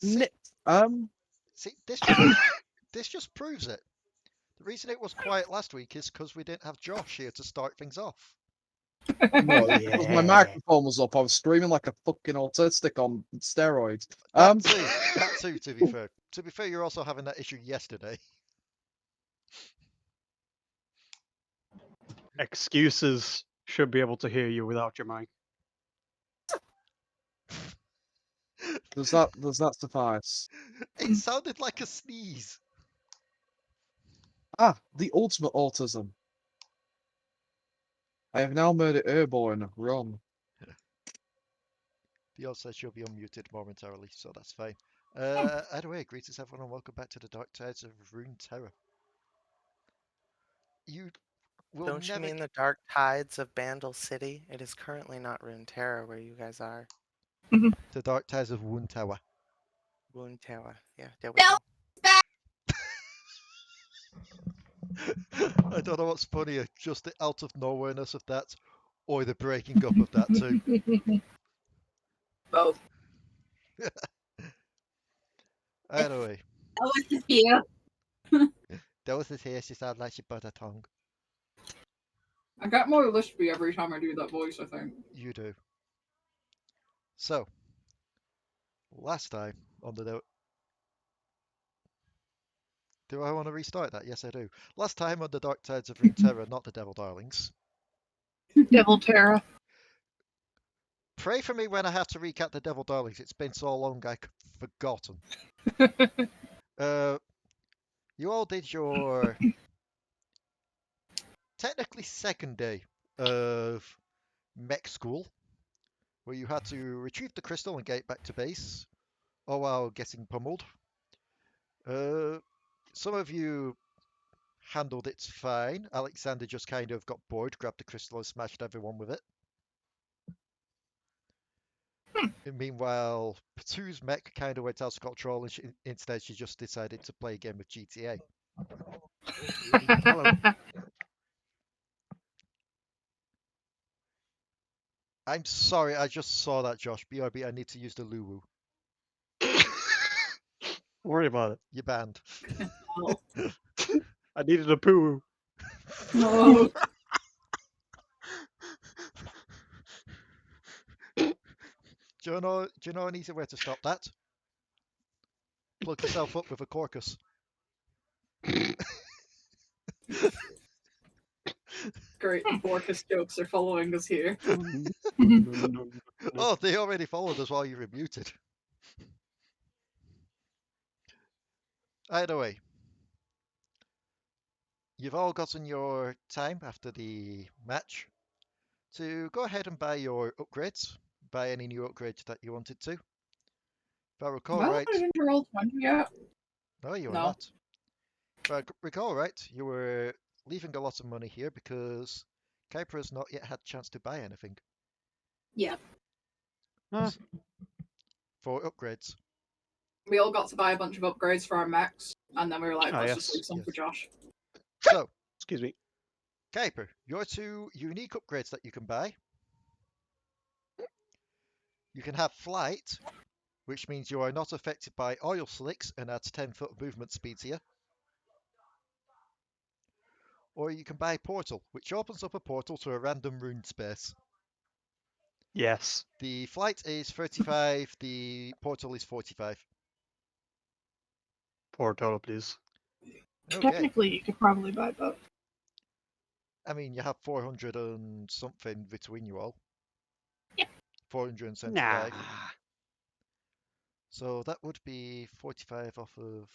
See, this just proves it. The reason it was quiet last week is because we didn't have Josh here to start things off. No, because my microphone was up. I was screaming like a fucking autistic on steroids. That too, to be fair. To be fair, you're also having that issue yesterday. Excuses should be able to hear you without your mic. Does that suffice? It sounded like a sneeze. Ah, the ultimate autism. I have now made it airborne. Run. The odds says she'll be unmuted momentarily, so that's fine. Anyway, greetings everyone and welcome back to the Dark Tides of Runeterra. You will Don't never... you mean the Dark Tides of Bandle City? It is currently not Runeterra where you guys are. The Dark Tides of Runeterra. Runeterra, yeah. There we go. I don't know what's funnier, just the out of nowhereness of that, or the breaking up of that too. Both. Anyway. Delris is here. Delris is here, she sounds like she bit her tongue. I get more lispy every time I do that voice, I think. You do. So, last time on the... Do I want to restart that? Yes, I do. Last time on the Dark Tides of Runeterra, not the Devil Darlings. Devil Terra. Pray for me when I have to recap the Devil Darlings. It's been so long I've forgotten. You all did your technically second day of mech school, where you had to retrieve the crystal and get it back to base, all while getting pummeled. Some of you handled it fine. Alekxander just kind of got bored, grabbed the crystal and smashed everyone with it. Meanwhile, Potoo's mech kind of went out of control and instead she just decided to play a game of GTA. Hello. I'm sorry, I just saw that, Josh. BRB, I need to use the Luwu. Worry about it. You're banned. I needed a poo. No. Do you know an easy way to stop that? Plug yourself up with a Corcus. Great, Borkus jokes are following us here. Oh, they already followed us while you were muted. Either way, you've all gotten your time after the match to go ahead and buy your upgrades. Buy any new upgrades that you wanted to. If I recall Well, right... I didn't roll 20 yet. No, you were No. not. If I recall right, you were leaving a lot of money here because Kuiper has not yet had a chance to buy anything. Yeah. For upgrades. We all got to buy a bunch of upgrades for our mechs, and then we were like, Ah, let's yes, just leave some yes. for Josh. So, Excuse me. Kuiper, your two unique upgrades that you can buy. You can have Flight, which means you are not affected by oil slicks and adds 10-foot movement speed to you. Or you can buy Portal, which opens up a portal to a random rune space. Yes. The Flight is 35, the Portal is 45. Portal, please. Okay. Technically, you could probably buy both. I mean, you have 400 and something between you all. Yeah. 475. Nah. So that would be 45 off of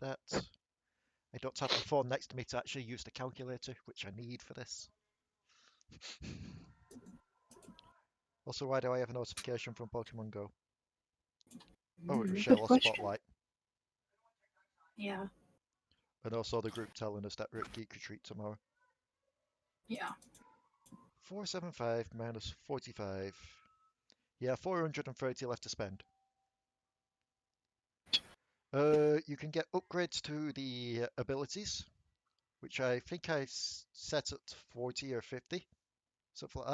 that. I don't have my phone next to me to actually use the calculator, which I need for this. Also, why do I have a notification from Pokemon Go? Oh, it was Good Shell question. Spotlight. Yeah. And also the group telling us that we're at Geek Retreat tomorrow. Yeah. 475 minus 45. Yeah, 430 left to spend. You can get upgrades to the abilities, which I think I set at 40 or 50, something like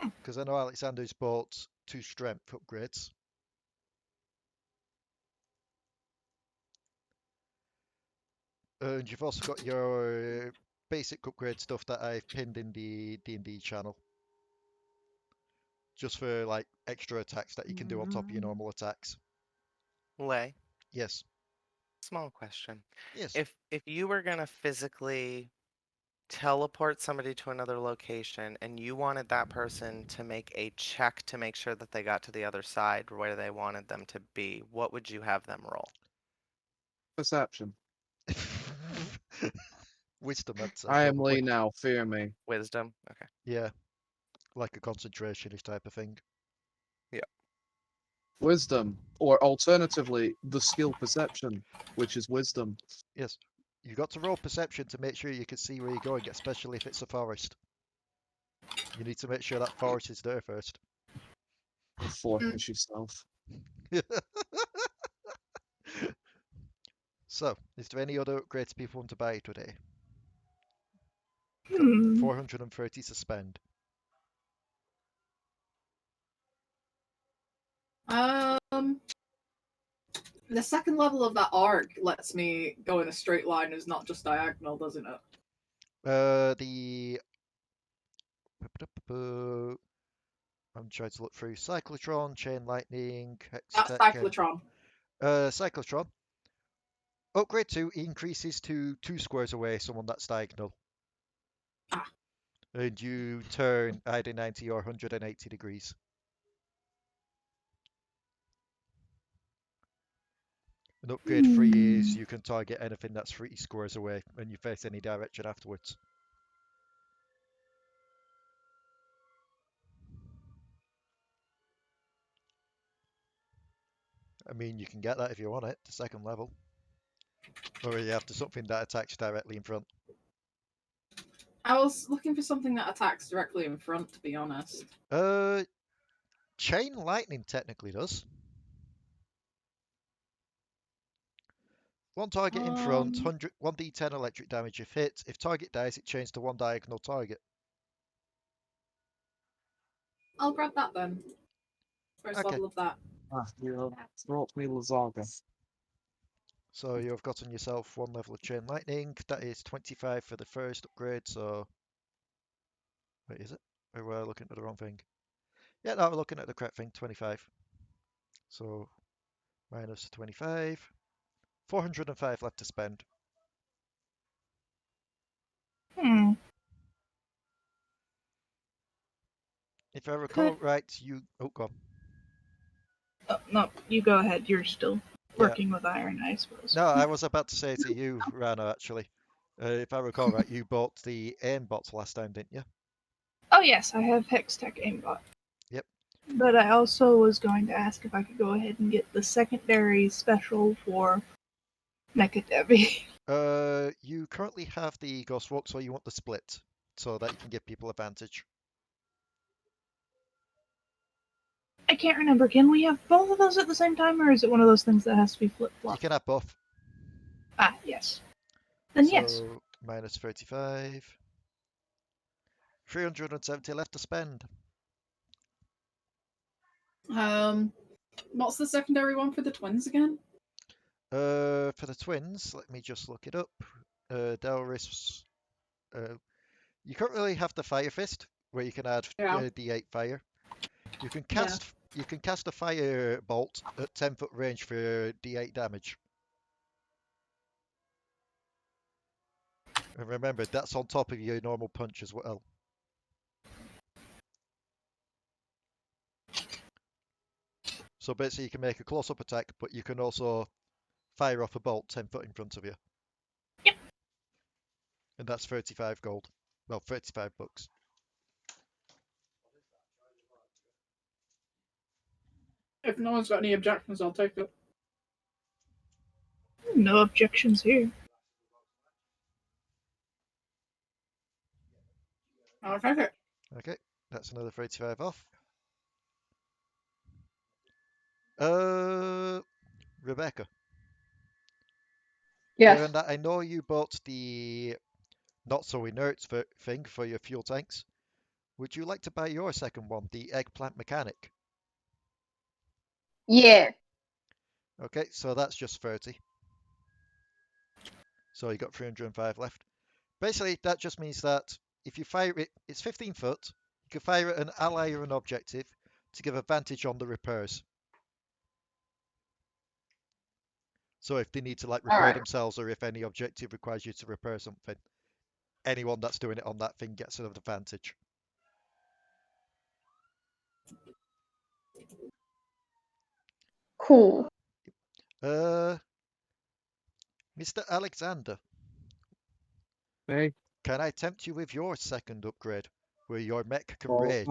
that. Because I know Alexander's bought 2 strength upgrades, And you've also got your basic upgrade stuff that I've pinned in the D&D channel. Just for like extra attacks that you can do on top of your normal attacks. Lay, Yes. small question. Yes. If you were gonna physically teleport somebody to another location and you wanted that person to make a check to make sure that they got to the other side where they wanted them to be, what would you have them roll? Perception. Wisdom, I'd say, I am probably. Lee now. Fear me. Wisdom? Okay. Yeah. Like a concentration-ish type of thing. Wisdom, or alternatively, the skill perception, which is wisdom. Yes. You got to roll perception to make sure you can see where you're going, especially if it's a forest. You need to make sure that forest is there first. Focus yourself. So, is there any other upgrades people want to buy today? Got Hmm. 430 to spend. The second level of that arc lets me go in a straight line, is not just diagonal, doesn't it? I'm trying to look through Cyclotron, Chain Lightning, That's Hextech, cyclotron. Cyclotron. Upgrade 2 increases to 2 squares away someone that's diagonal. Ah. And you turn either 90 or 180 degrees. And upgrade 3 is you can target anything that's 3 squares away and you face any direction afterwards. I mean, you can get that if you want it to second level. Or you have to something that attacks directly in front. I was looking for something that attacks directly in front, to be honest. Chain Lightning technically does. One target in front, 1d10 electric damage if hit. If target dies, it changes to one diagonal target. I'll grab that then. First Okay. level of that. Ah, you brought me Lazaga. So you've gotten yourself one level of Chain Lightning. That is 25 for the first upgrade, so... Wait, is it? Or we're looking at the wrong thing? Yeah, no, we're looking at the correct thing, 25. So, minus 25. 405 left to spend. Hmm. If I recall right, you... Oh, go on. Oh, no, you go ahead. You're still Yeah. working with iron, I suppose. No, I was about to say to you, Ranna, actually. If I recall right, you bought the aimbots last time, didn't you? Oh yes, I have Hextech aimbot. Yep. But I also was going to ask if I could go ahead and get the secondary special for Mecha Devi. You currently have the Ghost Walk, so you want the split, so that you can give people advantage. I can't remember. Can we have both of those at the same time, or is it one of those things that has to be flip You flop? can have both. Ah, yes. Then So, yes. minus 35. 370 left to spend. What's the secondary one for the twins again? For the twins, let me just look it up. Delris. You can't really have the Fire Fist, where you can add Yeah. D8 fire. You can cast a fire bolt at 10-foot range for D8 damage. And remember, that's on top of your normal punch as well. So basically you can make a close-up attack, but you can also fire off a bolt 10 foot in front of you. Yep. And that's 35 gold. Well, 35 bucks. If no one's got any objections, I'll take it. No objections here. I'll take it. Okay, that's another 35 off. Rebecca. Yes. Given that I know you bought the not so inert thing for your fuel tanks, would you like to buy your second one, the eggplant mechanic? Yeah. Okay, so that's just 30. So you got 305 left. Basically, that just means that if you fire it, it's 15 foot. You can fire at an ally or an objective to give advantage on the repairs. So if they need to like repair Alright. themselves, or if any objective requires you to repair something, anyone that's doing it on that thing gets an advantage. Cool. Mr. Alexander, Hey, can I tempt you with your second upgrade, where your mech can Well, rage?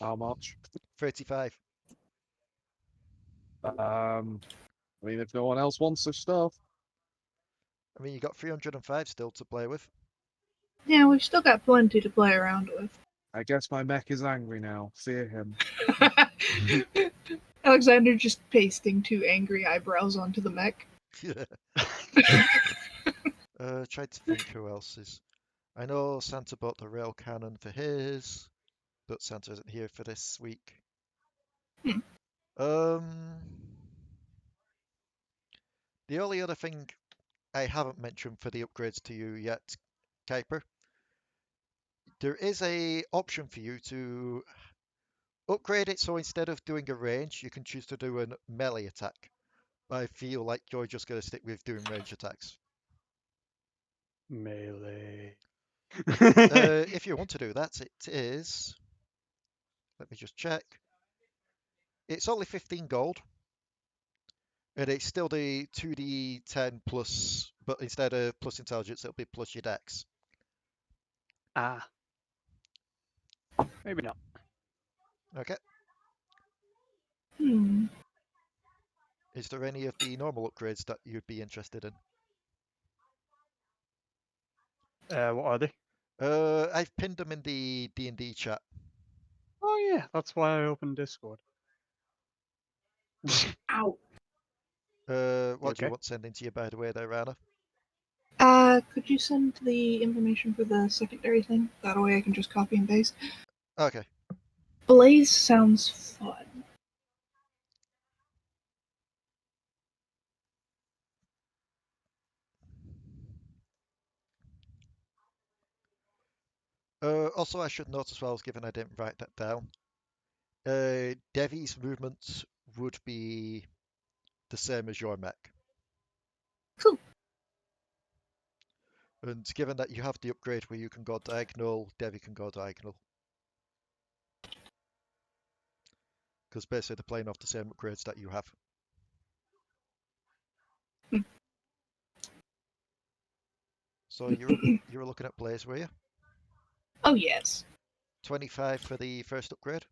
how much? 35. I mean, if no one else wants this stuff, I mean, you got 305 still to play with. Yeah, we've still got plenty to play around with. I guess my mech is angry now. Fear him. Alexander just pasting 2 angry eyebrows onto the mech. Tried to think who else is. I know Santa bought the rail cannon for his, but Santa isn't here for this week. Hmm. The only other thing I haven't mentioned for the upgrades to you yet, Kuiper, there is a option for you to upgrade it so instead of doing a range, you can choose to do a melee attack. I feel like you're just going to stick with doing range attacks. Melee. If you want to do that, it is. Let me just check. It's only 15 gold. And it's still the 2d10 plus, but instead of plus intelligence, it'll be plus your dex. Ah. Maybe not. Okay. Hmm. Is there any of the normal upgrades that you'd be interested in? What are they? I've pinned them in the D&D chat. Oh yeah, that's why I opened Discord. Ow. What do you Okay. want sending to you, by the way, there, Ranna? Could you send the information for the secondary thing? That way I can just copy and paste. Okay. Blaze sounds fun. Also, I should note as well, given I didn't write that down, Devi's movements would be the same as your mech. Cool. And given that you have the upgrade where you can go diagonal, Devi can go diagonal. Because basically they're playing off the same upgrades that you have. Hmm. So you were looking at Blaze, were you? Oh, yes. 25 for the first upgrade.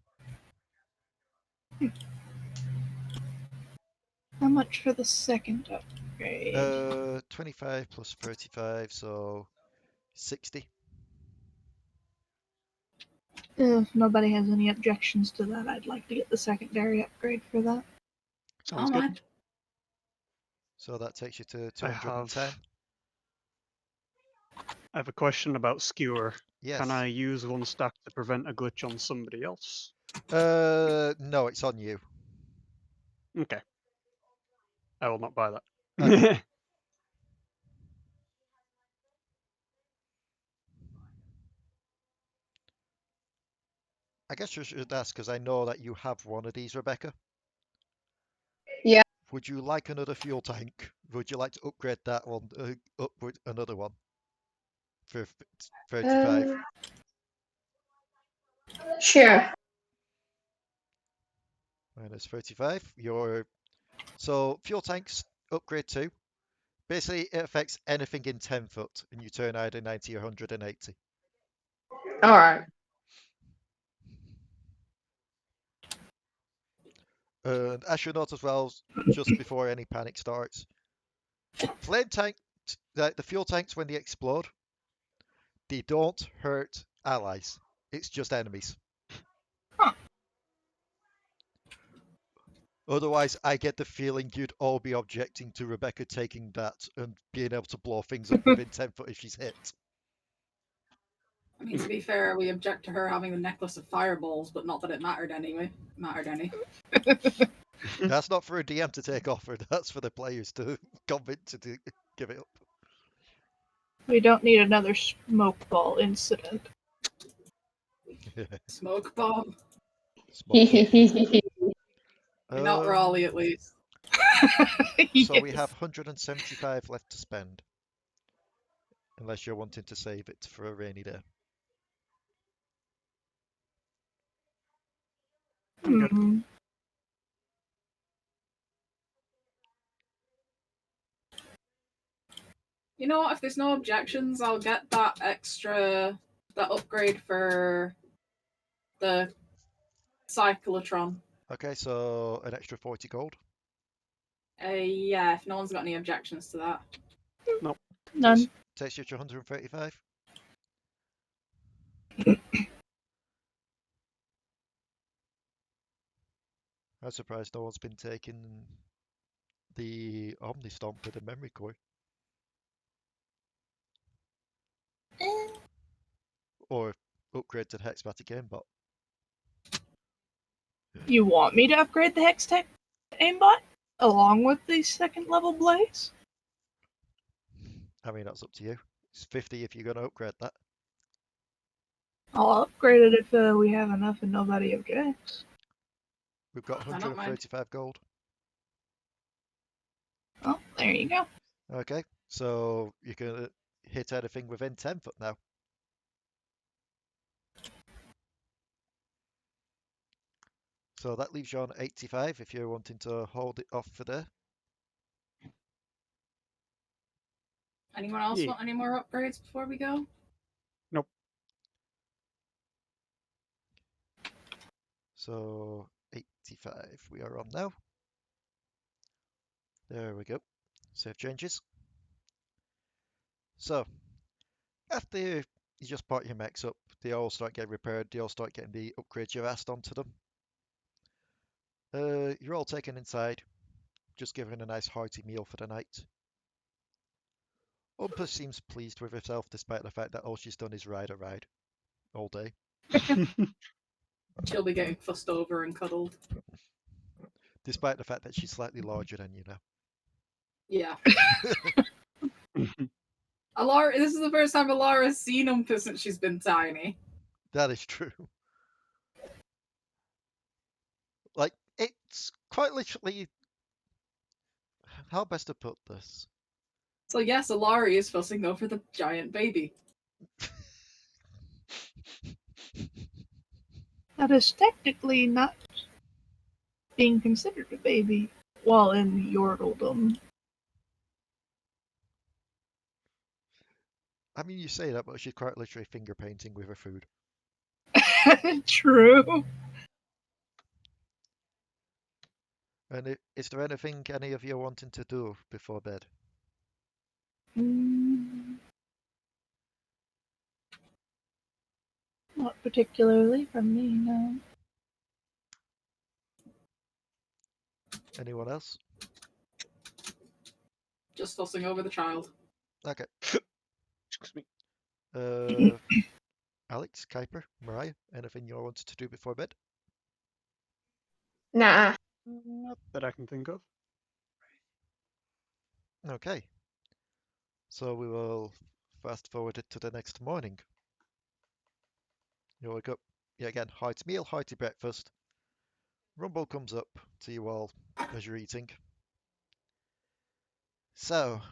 How much for the second upgrade? 25 plus 35, so 60. If nobody has any objections to that, I'd like to get the secondary upgrade for that. Sounds good. Alright. So that takes you to I 210. have a question about skewer. Yes. Can I use one stack to prevent a glitch on somebody else? No, it's on you. Okay. I will not buy that. Okay. I guess you should ask, because I know that you have one of these, Rebecca. Yeah. Would you like another fuel tank? Would you like to upgrade that one up with another one? For 35. Sure. Minus 35. So fuel tanks, upgrade 2. Basically, it affects anything in 10 foot, and you turn either 90 or 180. All right. And I should note as well, just before any panic starts, flame tank, the fuel tanks, when they explode, they don't hurt allies. It's just enemies. Huh. Otherwise, I get the feeling you'd all be objecting to Rebecca taking that and being able to blow things up within 10 foot if she's hit. I mean, to be fair, we object to her having the necklace of fireballs, but not that it mattered anyway. Mattered any. That's not for a DM to take offer. That's for the players to convince to give it up. We don't need another smoke ball incident. Smoke bomb. Smoke bomb. You're not Raleigh, at least. So we Yes. have 175 left to spend. Unless you're wanting to save it for a rainy day. I'm good. Hmm. You know what? If there's no objections, I'll get that upgrade for the cyclotron. Okay, so an extra 40 gold. Yeah, if no one's got any objections to that. None. Takes you to 135. I'm surprised no one's been taking the Omni Stomp with the memory core. Or upgrade to the Hexmatic Aimbot. You want me to upgrade the Hex Tech aimbot along with the second level blaze? I mean, that's up to you. It's 50 if you're going to upgrade that. I'll upgrade it if we have enough and nobody objects. We've got I don't mind. 135 gold. Oh, there you go. Okay, so you can hit anything within 10 foot now. So that leaves you on 85 if you're wanting to hold it off for there. Anyone else Yeah. want any more upgrades before we go? Nope. So 85 we are on now. There we go. Save changes. So after you just part your mechs up, they all start getting repaired, they all start getting the upgrades you've asked onto them. You're all taken inside, just given a nice hearty meal for the night. Umpus seems pleased with herself despite the fact that all she's done is ride a ride all day. She'll be getting fussed over and cuddled. Despite the fact that she's slightly larger than you now. Yeah. Alari, this is the first time Alara's seen Umpus since she's been tiny. That is true. Like, it's quite literally... How best to put this? So yes, Alari is fussing over the giant baby. That is technically not being considered a baby while in Yordledom. I mean, you say that, but she's quite literally finger painting with her food. True. And is there anything any of you are wanting to do before bed? Not particularly from me, no. Anyone else? Just fussing over the child. Okay. Excuse me. Alex, Kuiper, Mariah, anything you wanted to do before bed? Nah. Not that I can think of. Okay. So we will fast forward it to the next morning. You wake up, yeah, again, hearty meal, hearty breakfast. Rumble comes up to you all as you're eating. So,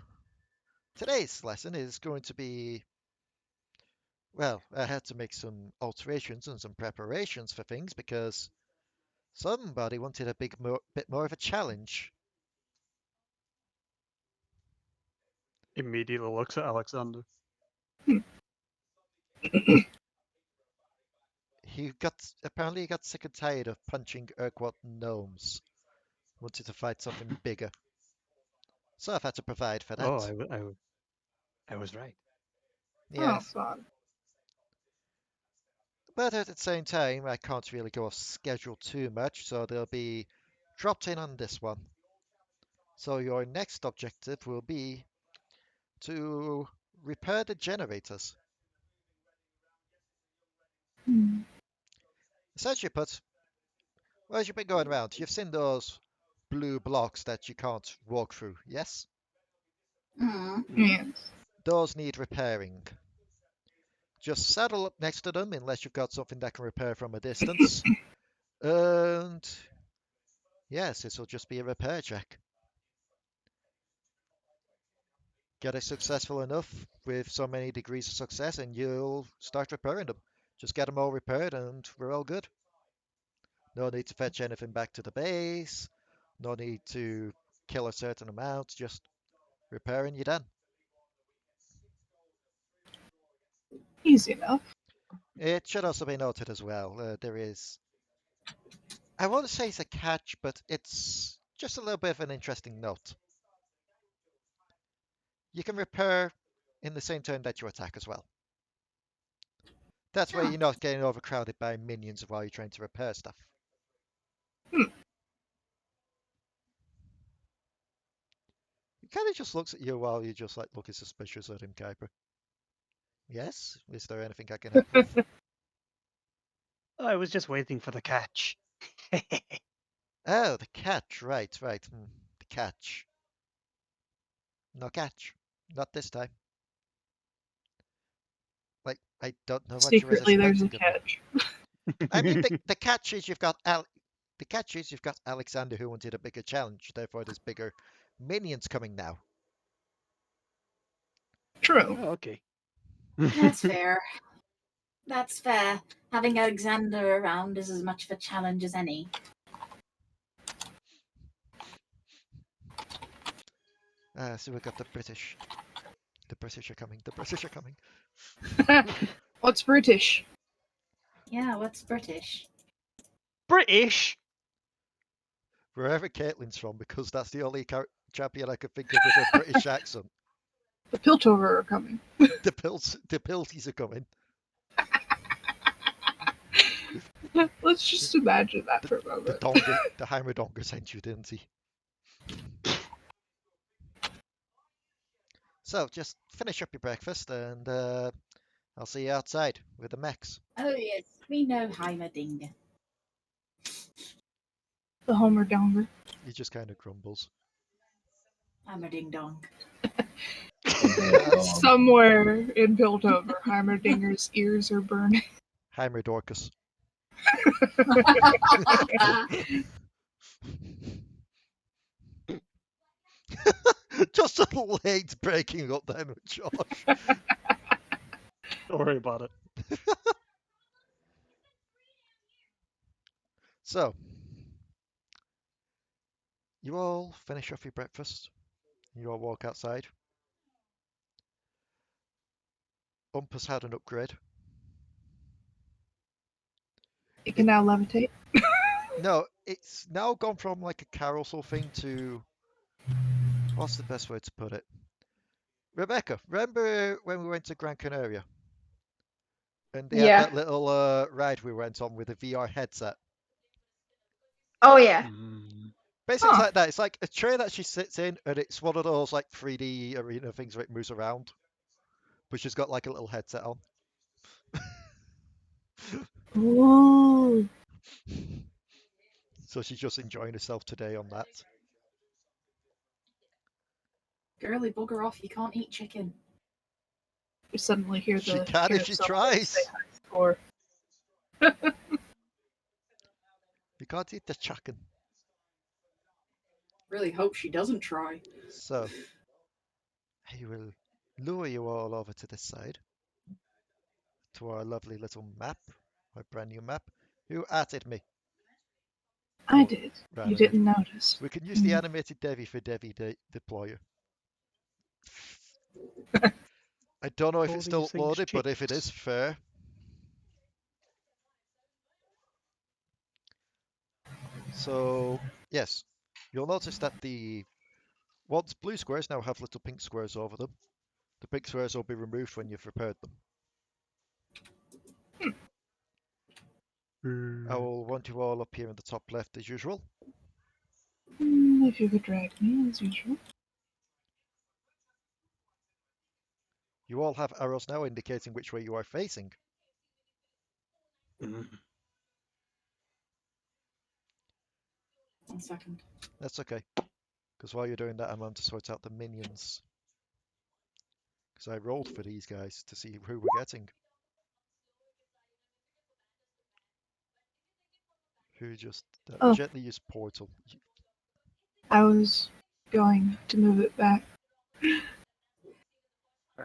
today's lesson is going to be, well, I had to make some alterations and some preparations for things because somebody wanted a bit more of a challenge. Immediately looks at Alexander. Apparently he got sick and tired of punching Urquhart gnomes. Wanted to fight something bigger. So I've had to provide for that. Oh, I was right. Yeah. Oh, fun. But at the same time, I can't really go off schedule too much, so they'll be dropped in on this one. So your next objective will be to repair the generators. Hmm. Essentially put, well, as you've been going around, you've seen those blue blocks that you can't walk through, yes? Mm. Yes. Those need repairing. Just saddle up next to them unless you've got something that can repair from a distance. And yes, this will just be a repair check. Get it successful enough with so many degrees of success and you'll start repairing them. Just get them all repaired and we're all good. No need to fetch anything back to the base. No need to kill a certain amount. Just repair and you're done. Easy enough. It should also be noted as well, there is, I won't say it's a catch, but it's just a little bit of an interesting note. You can repair in the same turn that you attack as well. That's where Oh. you're not getting overcrowded by minions while you're trying to repair stuff. Hmm. He kind of just looks at you while you're just like looking suspicious at him, Kuiper. Yes? Is there anything I can help with? I was just waiting for the catch. Oh, the catch. Right. The catch. No catch. Not this time. Like, I don't know what you were Secretly, there's a expecting of me. catch. I mean, the catch is you've got the catch is you've got Alexander who wanted a bigger challenge. Therefore, there's bigger minions coming now. True. Oh, okay. That's fair. That's fair. Having Alexander around is as much of a challenge as any. So we've got the British. The British are coming. The British are coming. What's British? Yeah, what's British? British? Wherever Caitlin's from, because that's the only champion I could think of with a British accent. The Piltover are coming. The Pilties are coming. Let's just imagine that for a The moment. Donga, the Heimerdonger sent you, didn't he? So just finish up your breakfast and I'll see you outside with the mechs. Oh yes, we know Heimerdinger. The Homer Donger. He just kind of grumbles. Heimerding dong. Somewhere in Piltover, Heimerdinger's ears are burning. Heimerdorcus. Just a late breaking up then with Josh. Don't worry about it. So, you all finish off your breakfast. You all walk outside. Has had an upgrade. It can now levitate. No, it's now gone from like a carousel thing to... What's the best way to put it? Rebecca, remember when we went to Gran Canaria? And they had Yeah. that little ride we went on with a VR headset. Oh yeah. Mm. Basically, it's Huh. like that. It's like a train that she sits in, and it's one of those like 3D arena things where it moves around. But she's got like a little headset on. Ooh. So she's just enjoying herself today on that. Girly, bugger off. You can't eat chicken. You suddenly hear She the can if she carousel tries. say hi score. You can't eat the chicken. Really hope she doesn't try. So, I will lure you all over to this side. To our lovely little map. Our brand new map. Who added me? I Oh, did. Ranna You did. didn't notice. We can use the animated Devi for Devi deployer. I don't know if All it's still these things uploaded, but if it is, chips. fair. So, yes, you'll notice that the once blue squares now have little pink squares over them. The pink squares will be removed when you've repaired them. I will want you all up here in the top left as usual. If you could drag me as usual. You all have arrows now indicating which way you are facing. Mm. 1 second. That's okay. Because while you're doing that, I'm on to sort out the minions. Because I rolled for these guys to see who we're getting. Who just Oh. gently use portal. I was going to move it back.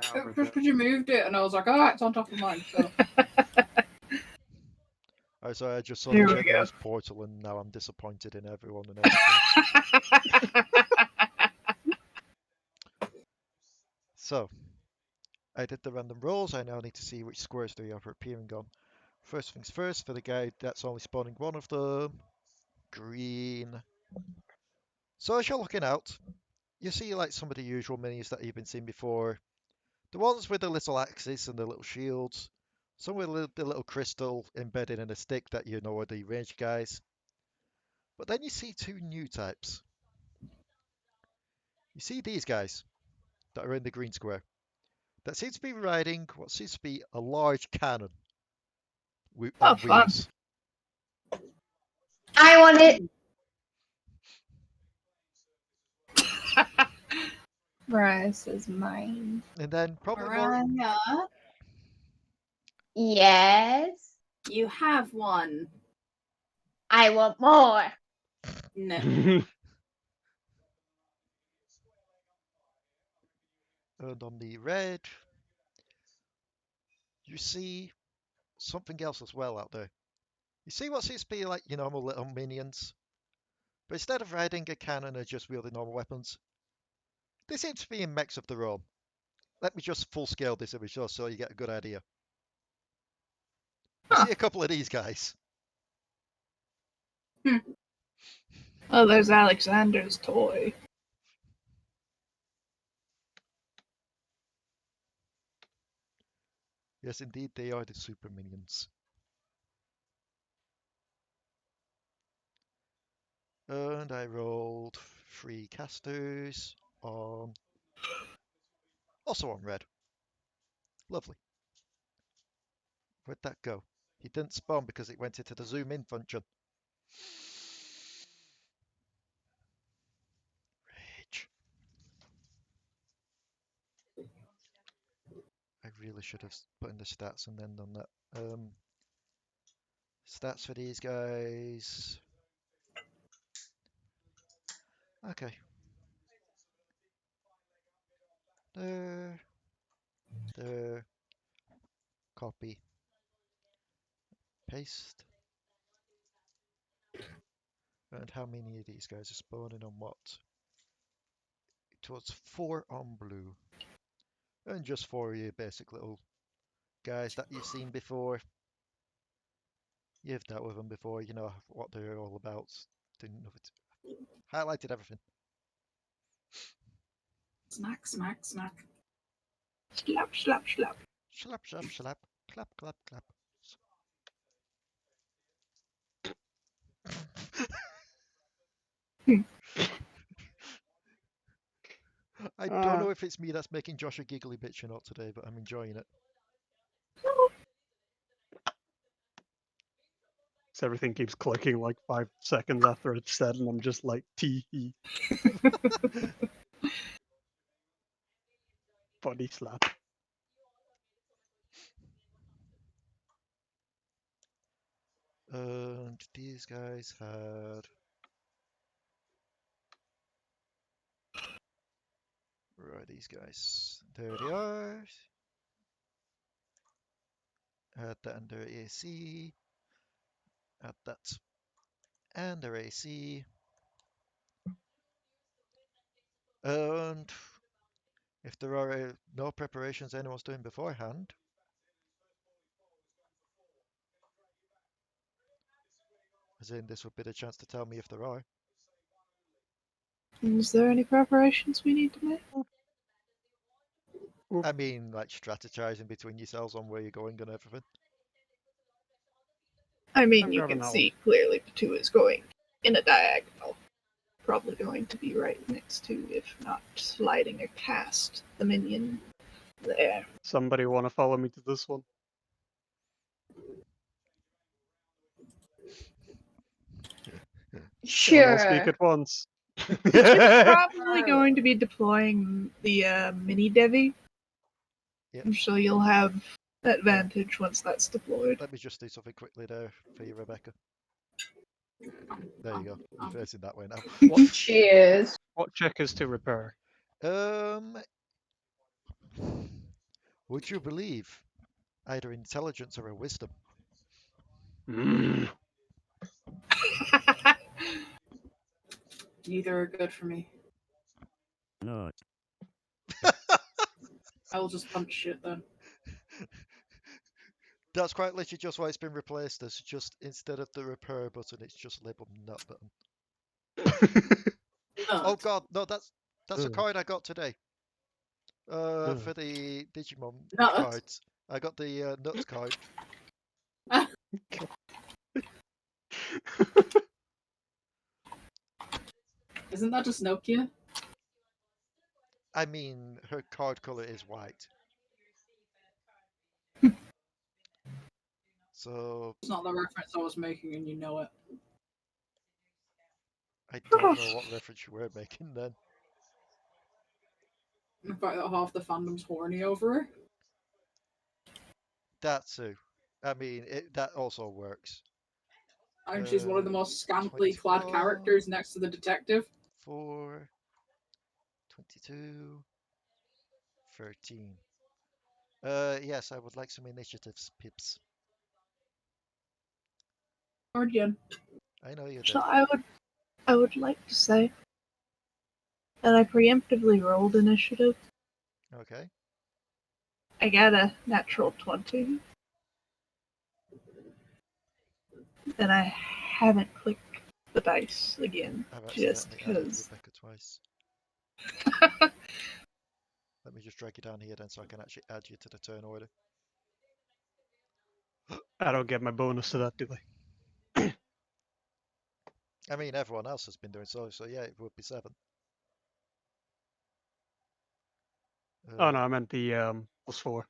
Just because you moved it, and I was like, ah, it's on top of mine. So. Oh, sorry, I just saw Here the we gently go. use portal and now I'm disappointed in everyone and everything. So, I did the random rolls. I now need to see which squares they are appearing on. First things first, for the guy that's only spawning one of them. Green. So as you're looking out, you see like some of the usual minions that you've been seeing before. The ones with the little axes and the little shields. Some with the little crystal embedded in a stick that you know are the ranged guys. But then you see two new types. You see these guys that are in the green square. That seems to be riding what seems to be a large cannon Oh, on fun. wheels. I want it. Mariah says mine. And then probably more. Ranna, Yes. you have one. I want more. No. And on the red, you see something else as well out there. You see what seems to be like your normal little minions. But instead of riding a cannon or just wielding normal weapons, they seem to be in mechs of their own. Let me just full scale this image just so you get a good idea. You Huh. see a couple of these guys. Oh, there's Alexander's toy. Yes, indeed, they are the super minions. And I rolled 3 casters on... Also on red. Lovely. Where'd that go? He didn't spawn because it went into the zoom in function. Rage. I really should have put in the stats and then done that. Stats for these guys. Okay. There. Copy. Paste. And how many of these guys are spawning on what? It was 4 on blue. And just 4 of your basic little guys that you've seen before. You've dealt with them before, you know what they're all about. Didn't know it. Highlighted everything. Smack, smack, smack. Slap, slap, slap. Slap, slap, slap. Clap, clap, clap. I don't know if it's me that's making Josh a giggly bitch or not today, but I'm enjoying it. So everything keeps clicking like 5 seconds after it's said, and I'm just like, tee. Body slap. And these guys had... Where are these guys? There they are. Had that under AC. Add that. And their AC. And if there are no preparations anyone's doing beforehand, as in this would be the chance to tell me if there are. Is there any preparations we need to make? I mean, like strategizing between yourselves on where you're going and everything. I mean, I'm you grabbing can that see clearly Potoo is going in a diagonal. Probably going to be right next to, if not sliding or cast, the minion there. Somebody want to follow me to this one? Everyone will speak Sure. at once. Probably going to be deploying the mini Devi. Yep. And so you'll have advantage once that's deployed. Let me just do something quickly there for you, Rebecca. There you go. You're facing that way now. What, Cheers. what check is to repair? Would you believe either intelligence or a wisdom? Mm. Neither are good for me. No. I will just punch shit then. That's quite literally just why it's been replaced. There's just, instead of the repair button, it's just labeled nut button. Oh god, no, that's a Ugh. coin I got today. Ugh. For the Digimon Nut. cards. I got the nuts card. Isn't that just Nokia? I mean, her card color is white. So It's not the reference I was making, and you know it. I don't know what reference you were making then. The fact that half the fandom's horny over her. That too. I mean, that also works. And she's one of the most scantily clad 24. characters next to the detective. 4, 22, 13. Yes, I would like some initiatives, Pips. Guardian. I know you So did. I would like to say that I preemptively rolled initiative. Okay. I got a natural 20. And I haven't clicked the dice again. I've Just accidentally added because. Rebecca twice. Let me just drag you down here then so I can actually add you to the turn order. I don't get my bonus to that, do I? I mean, everyone else has been doing so yeah, it would be 7. Oh no, I meant the +4.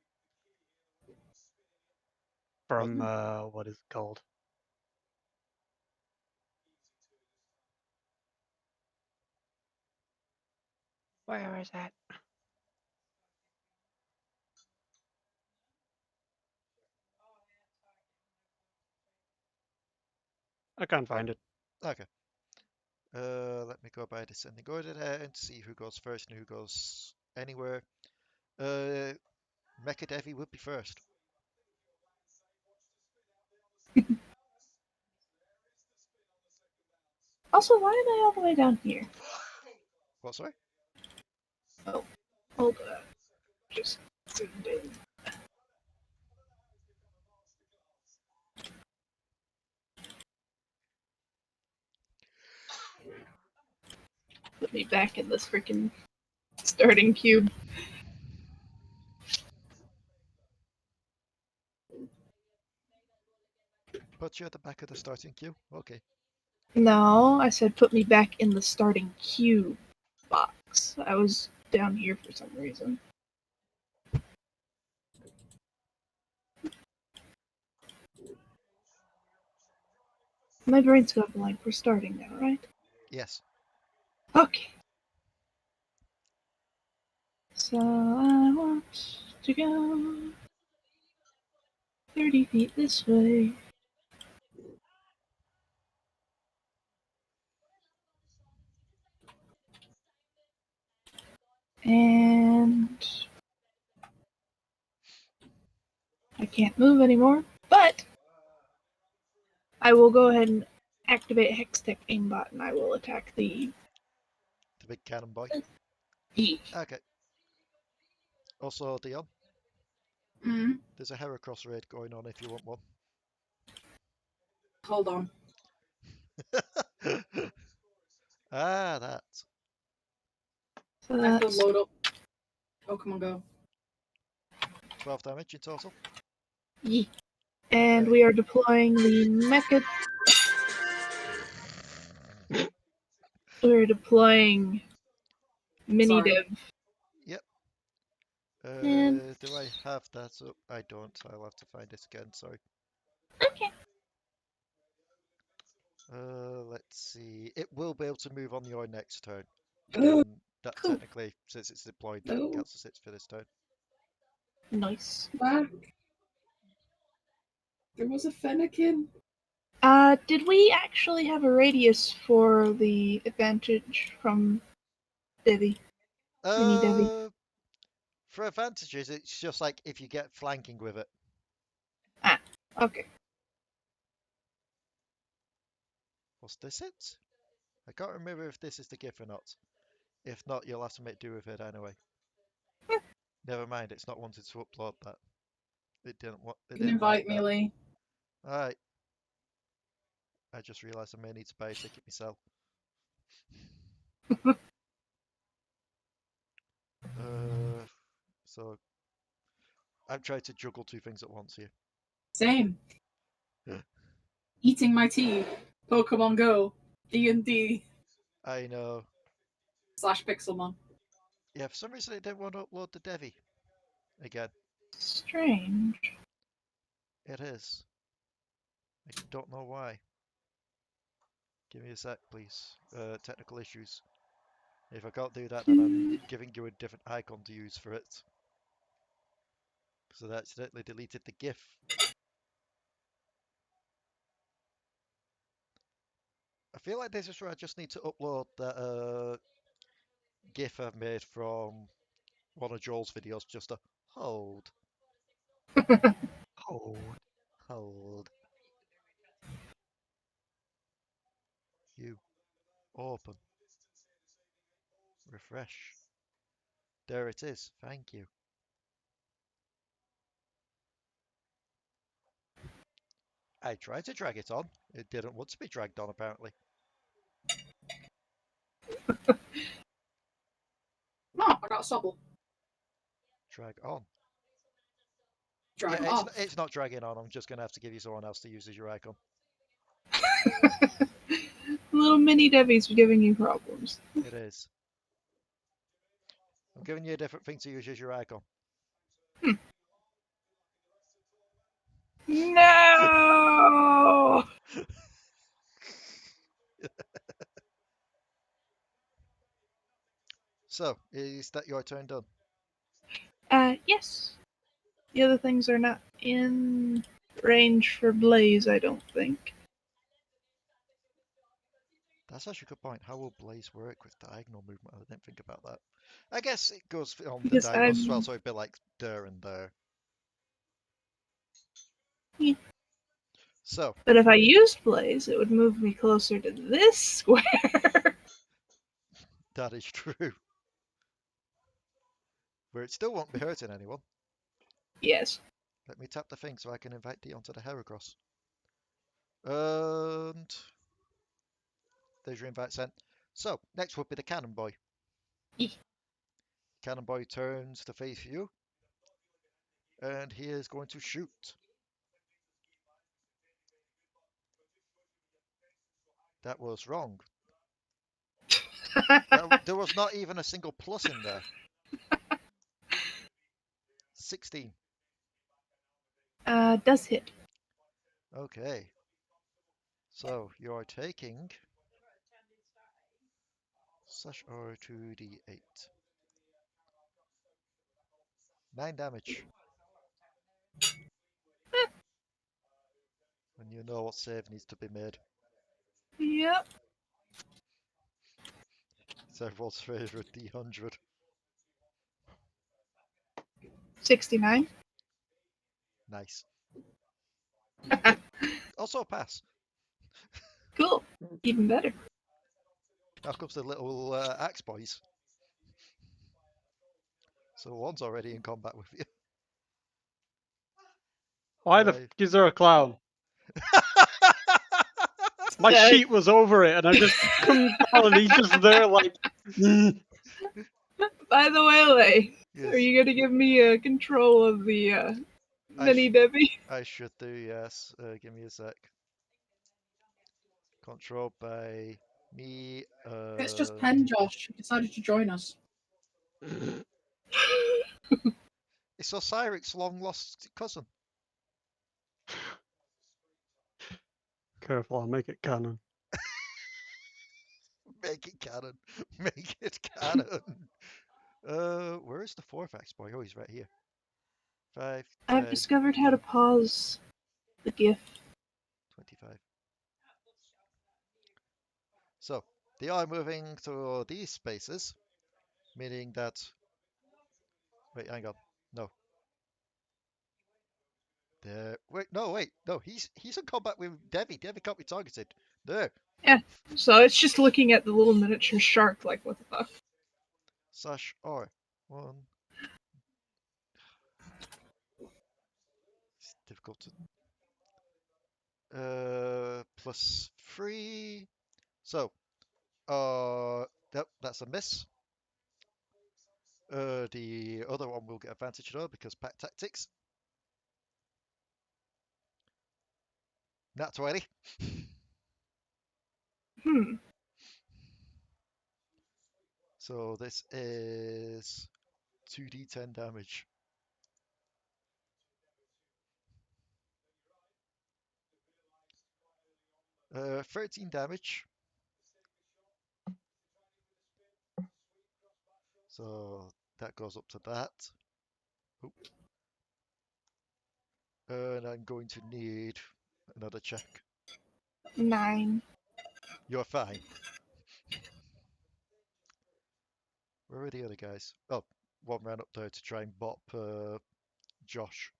From what is it called? Where is that? I can't find it. Okay. Let me go by descending order there and see who goes first and who goes anywhere. Mecha Devi would be first. Also, why are they all the way down here? What, sorry? Oh, hold on. Just zoomed in. Put me back in this freaking starting cube. Put you at the back of the starting queue? Okay. No, I said put me back in the starting cube box. I was down here for some reason. My brain's got blank. We're starting now, right? Yes. Okay. So I want to go 30 feet this way. And I can't move anymore, but I will go ahead and activate Hextech aimbot and I will attack the big cannon boy. E. Okay. Also, Dion, Hmm. there's a Heracross raid going on if you want one. Hold on. That. So I have to that's load up Pokemon Go. 12 damage in total. E. And Okay. we are deploying the mecha. We're deploying mini Sorry. div. Yep. And Do I have that up? I don't. I'll have to find it again. Sorry. okay. Let's see. It will be able to move on your next turn. That Cool. technically, since it's deployed, that Oh. counts as it for this turn. Nice. Back. There was a Fennekin. Did we actually have a radius for the advantage from Devi? Mini Devi. For advantages, it's just like if you get flanking with it. Okay. Was this it? I can't remember if this is the GIF or not. If not, you'll have to make do with it anyway. Never mind, it's not wanted to upload that. It didn't want. It You can didn't like invite me, that. Lee. Alright. I just realised I may need to buy a ticket myself. So I'm trying to juggle two things at once here. Same. Yeah. Eating my tea. Pokemon Go. D&D I know. / Pixelmon. Yeah, for some reason it didn't want to upload the Devi again. Strange. It is. I don't know why. Give me a sec, please. Technical issues. If I can't do that, then I'm giving you a different icon to use for it. Because I accidentally deleted the GIF. I feel like this is where I just need to upload that GIF I've made from one of Joel's videos, just to hold. Hold. You. Open. Refresh. There it is. Thank you. I tried to drag it on. It didn't want to be dragged on, apparently. Oh, I got a Sobble. Drag on. Drag Yeah, off. it's not dragging on. I'm just going to have to give you someone else to use as your icon. Little mini Devi's giving you problems. It is. I'm giving you a different thing to use as your icon. No! So, is that your turn done? Yes. The other things are not in range for Blaze, I don't think. That's actually a good point. How will Blaze work with diagonal movement? I didn't think about that. I guess it goes on the Because diagonals as well, so it'd be like there and there. Yeah. So, But if I used Blaze, it would move me closer to this square. that is true. Where it still won't be hurting anyone. Yes. Let me tap the thing so I can invite D onto the Heracross. And there's your invite sent. So, next would be the Cannon Boy. Cannon Boy turns to face you. And he is going to shoot. That was wrong. There was not even a single plus in there. 16. Does hit. Okay. So you're taking /R2d8. 9 damage. And you know what save needs to be made. Yep. It's everyone's favourite D100. 69. Nice. Also a pass. Cool. Even better. Now comes the little axe boys. So one's already in combat with you. Why the Right. f is there a clown? My sheet was over it, and I just couldn't tell, and he's just there like. By the way, Lay, Yes. are you going to give me control of the mini Debbie? I should do, yes. Give me a sec. Controlled by me. It's just Pen Josh who decided to join us. It's Osiric's long lost cousin. Careful, I'll make it canon. Make it canon. Make it canon. Where is the fourth axe boy? Oh, he's right here. 5, I've 10, discovered how to 15, pause the GIF. 25. So, they are moving to these spaces, meaning that... Wait, hang on. No. There. Wait, no, wait. No, he's in combat with Devi. Devi can't be targeted. There. So it's just looking at the little miniature shark, like, what the fuck? Slash R. 1. It's difficult to... +3. So, that's a miss. The other one will get advantage though because pack tactics. Nat 20. So this is 2d10 damage. Uh, 13 damage. So that goes up to that. Oop. And I'm going to need another check. 9. You're fine. Where are the other guys? Oh, one ran up there to try and bop Josh.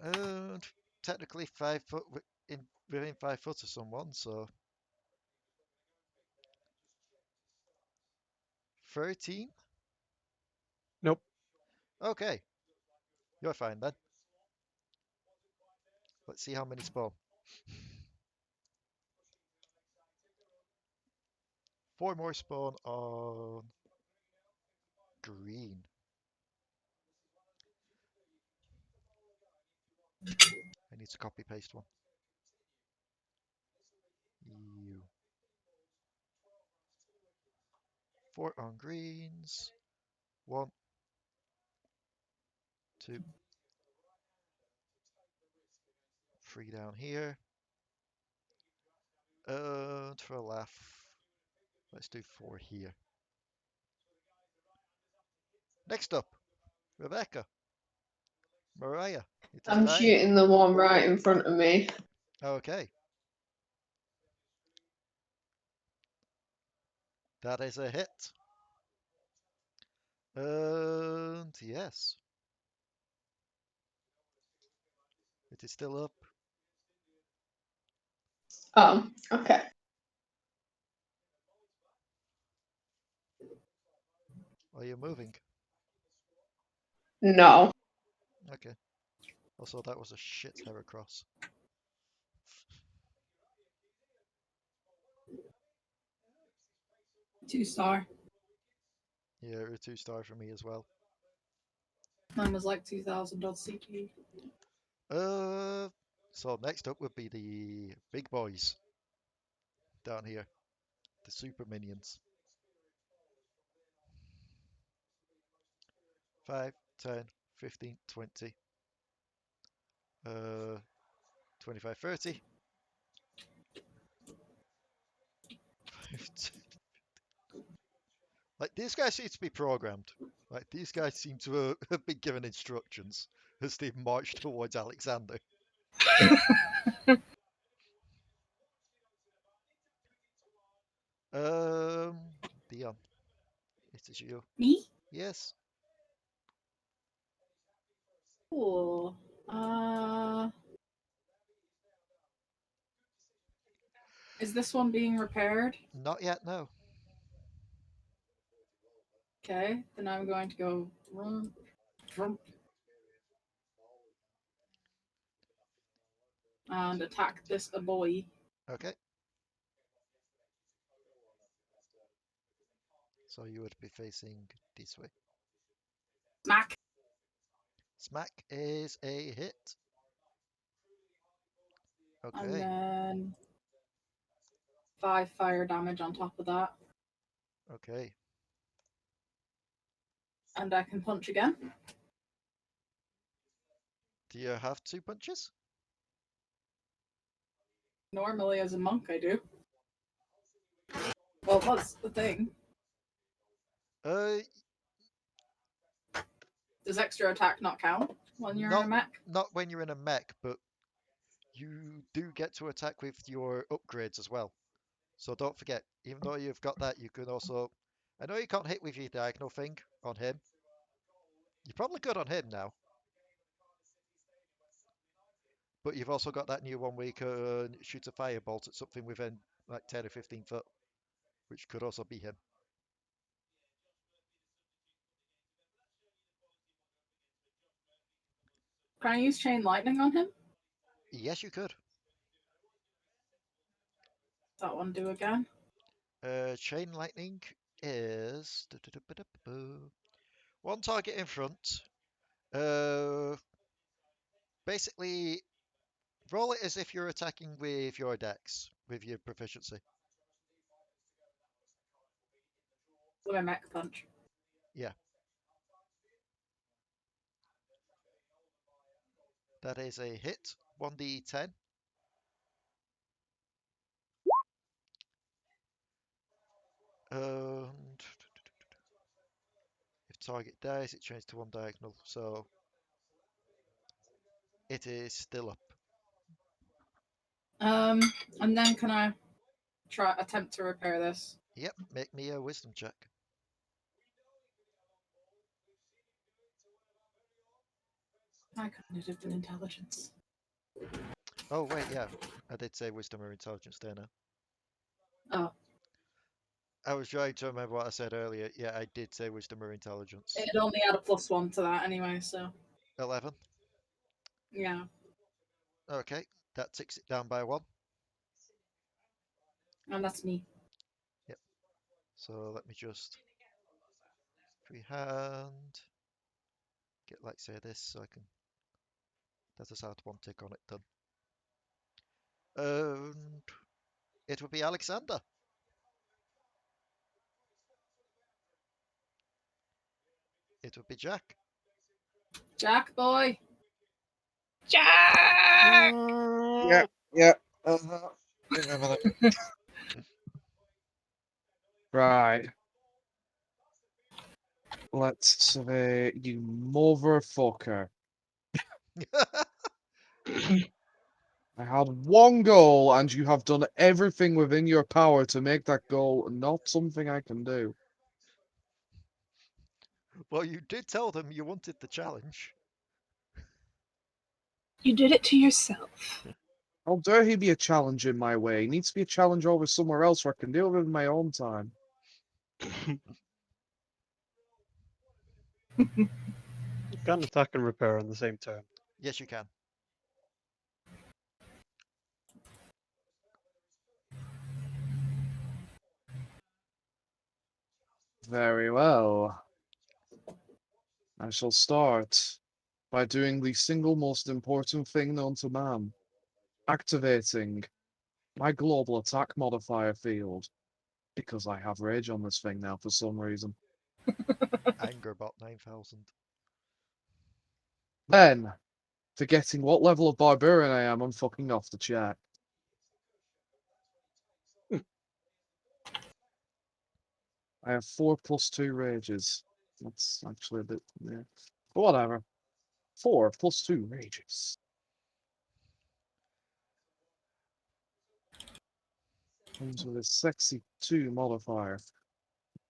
And technically 5 foot within 5 foot of someone, so 13. Nope. Okay, you're fine then. Let's see how many spawn. 4 more spawn on green. I need to copy paste one. You. 4 on greens. 1, 2, 3 down here. And for a laugh, let's do 4 here. Next up, Rebecca. Mariah. It is I'm time. shooting the one right in front of me. Okay. That is a hit. And yes. It is still up. Oh, okay. Are you moving? No. Okay. Also, that was a shit Heracross. Two-star. Yeah, a 2-star for me as well. Mine was like 2000 on CQ. So next up would be the big boys down here, the super minions. 5, 10, 15, 20, 25, 30. Like, these guys seem to be programmed. Like, these guys seem to have been given instructions as they march towards Alexander. Dion, it is you. Me? Yes. Cool. Is this one being repaired? Not yet, no. Okay, then I'm going to go and attack this a boy. Okay. So you would be facing this way. Smack. Smack is a hit. And Okay. then 5 fire damage on top of that. Okay. And I can punch again. Do you have 2 punches? Normally, as a monk, I do. Well, what's the thing? Uh, Does extra attack not count when you're in a mech? not when you're in a mech, but you do get to attack with your upgrades as well. So don't forget, even though you've got that, you can also. I know you can't hit with your diagonal thing on him. You're probably good on him now. But you've also got that new one where you can shoot a firebolt at something within like 10 or 15 foot, which could also be him. Can I use chain lightning on him? Yes, you could. That one do again? Chain lightning is one target in front. Basically, roll it as if you're attacking with your dex, with your proficiency. With a mech punch. Yeah. That is a hit. 1d10. And if target dies, it changes to one diagonal. So it is still up. And then can I attempt to repair this? Yep. Make me a wisdom check. I couldn't have been intelligence. Oh wait, yeah. I did say wisdom or intelligence there now. Oh. I was trying to remember what I said earlier. Yeah, I did say wisdom or intelligence. It only had a +1 to that anyway, so. 11. Yeah. Okay, that ticks it down by 1. And that's me. Yep. So let me just freehand get like say this so I can. That has had one tick on it done. And it would be Alexander. It would be Jack. Jack boy. Jack! Yeah. Give me a minute. Right. Let's say you motherfucker. I had one goal, and you have done everything within your power to make that goal not something I can do. Well, you did tell them you wanted the challenge. You did it to yourself. How dare he be a challenge in my way? He needs to be a challenge over somewhere else where I can deal with it in my own time. You can't attack and repair on the same turn. Yes, you can. Very well. I shall start by doing the single most important thing known to man. Activating my global attack modifier field. Because I have rage on this thing now for some reason. Angerbot 9000. Then, forgetting what level of barbarian I am, I'm fucking off the chat. I have 4 + 2 rages. That's actually a bit, yeah. But whatever. 4 + 2 rages. Comes with a sexy 2 modifier.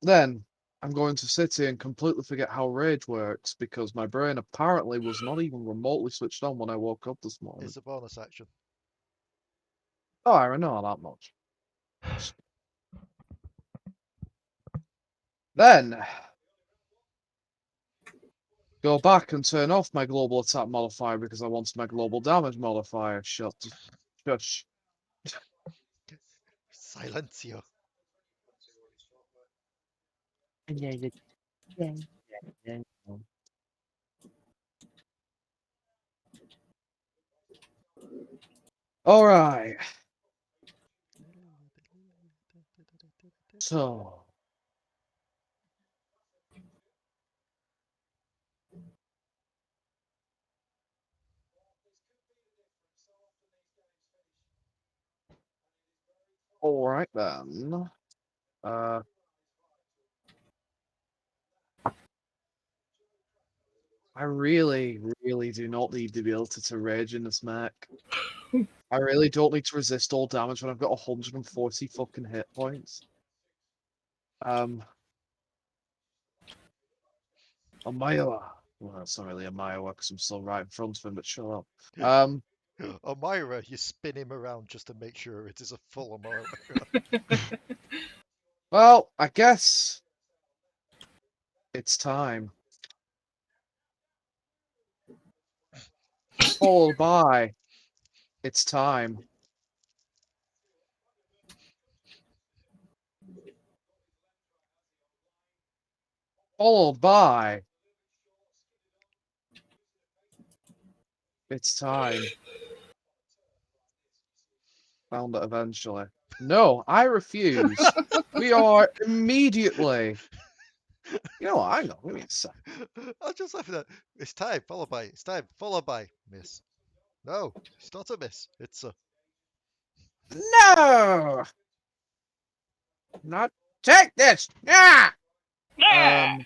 Then, I'm going to sit here and completely forget how rage works because my brain apparently was not even remotely switched on when I woke up this morning. It's a bonus action. Oh, I know that much. Then, go back and turn off my global attack modifier because I wanted my global damage modifier. Shush. Silencio. Alright. So. All right then. I really, really do not need the ability to rage in this mech. I really don't need to resist all damage when I've got 140 fucking hit points. A Maiwa. Well, that's not really a Maiwa because I'm still right in front of him, but shut up. Omira, you spin him around just to make sure it is a full Omira. Well, I guess it's time. Followed by, it's time. Followed by, it's time. Found it eventually. No, I refuse. We are immediately. You know what? Hang on, give me a sec. I'm just laughing at it's time, followed by, it's time, followed by, miss. No, it's not a miss. It's a. No! Not take this! Yeah! Yeah.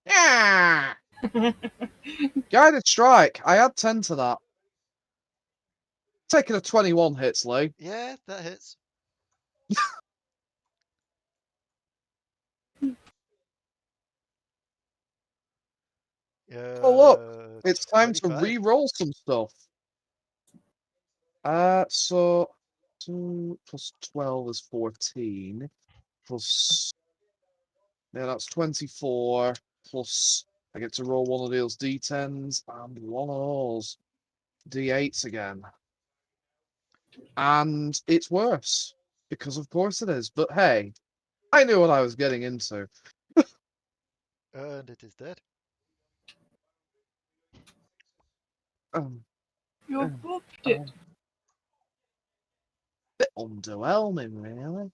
Yeah! Guided strike. I add 10 to that. Taking a 21 hits, Lee. Yeah, that hits. Oh, look. It's time to 25. re-roll some stuff. So 2 plus 12 is 14. Plus, yeah, that's 24. Plus, I get to roll one of those d10s and one of those d8s again. And it's worse. Because of course it is. But hey, I knew what I was getting into. And it is dead. You booked it. Bit underwhelming, really.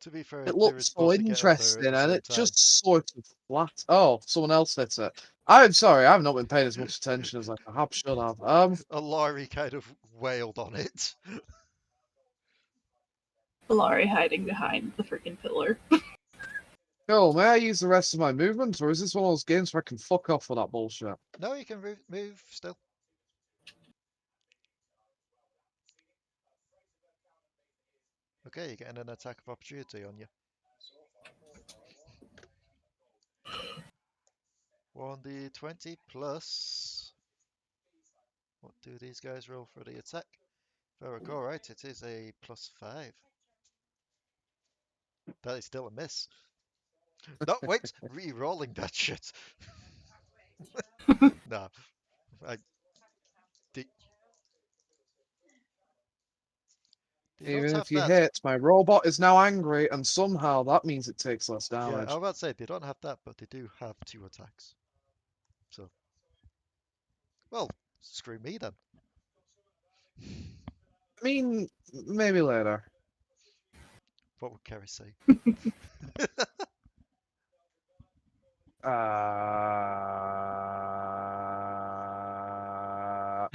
To be fair, It they were looks so supposed to get up there at interesting, the and same it time. just sort of flat. Oh, someone else hit it. I'm sorry, I've not been paying as much attention as I perhaps should have. Alari kind of wailed on it. Alari hiding behind the freaking pillar. Cool, may I use the rest of my movement, or is this one of those games where I can fuck off for that bullshit? No, you can move still. Okay, you're getting an attack of opportunity on you. 1d20 plus. What do these guys roll for the attack? If I recall right, it is a +5. That is still a miss. No, wait, re-rolling that shit. No, I. They don't Even have if you that. hit, my robot is now angry, and somehow that means it takes less Yeah, I damage. was about to say they don't have that, but they do have 2 attacks. So, well, screw me then. I mean, maybe later. What would Kerry say?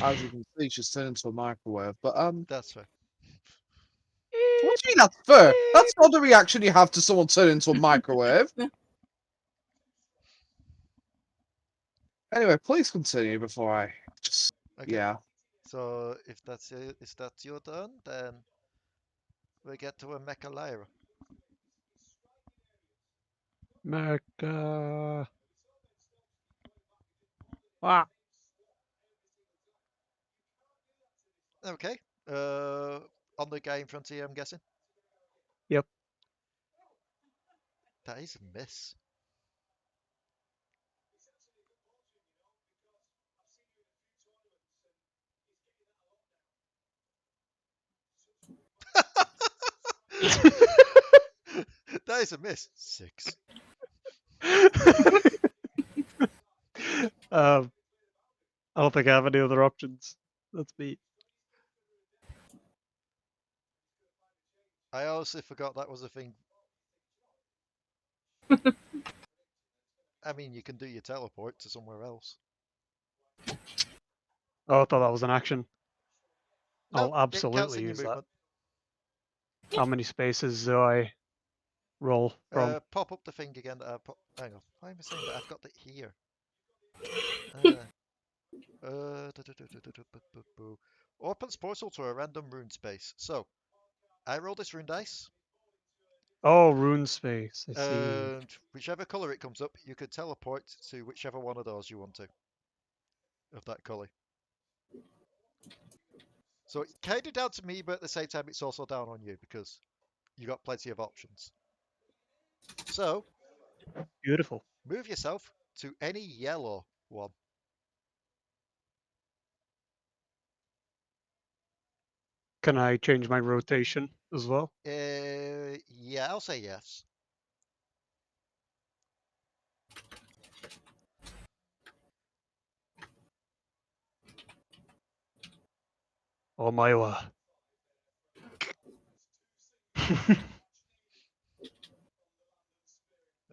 As you can see, she's turned into a microwave. But That's fair. what do you mean that's fair? That's not the reaction you have to someone turning into a microwave. Anyway, please continue before I just Okay. yeah. So if that's your turn, then we get to a Mecha Lyra. Mecha. Ah. Okay. On the guy in front of you, I'm guessing. Yep. That is a miss. That is a miss. 6. I don't think I have any other options. That's me. I honestly forgot that was a thing. I mean, you can do your teleport to somewhere else. Oh, I thought that was an action. No, I'll it counts absolutely in your use that. movement. How many spaces do I roll from? Pop up the thing again. Hang on. Why am I saying that? I've got it here. Opens portal to a random rune space. So, I roll this rune dice, Oh, rune space. I see. and whichever color it comes up, you could teleport to whichever one of those you want to, of that color. So it's kind of down to me, but at the same time, it's also down on you because you got plenty of options. So, Beautiful. move yourself to any yellow one. Can I change my rotation as well? Yeah, I'll say yes. Oh my wa.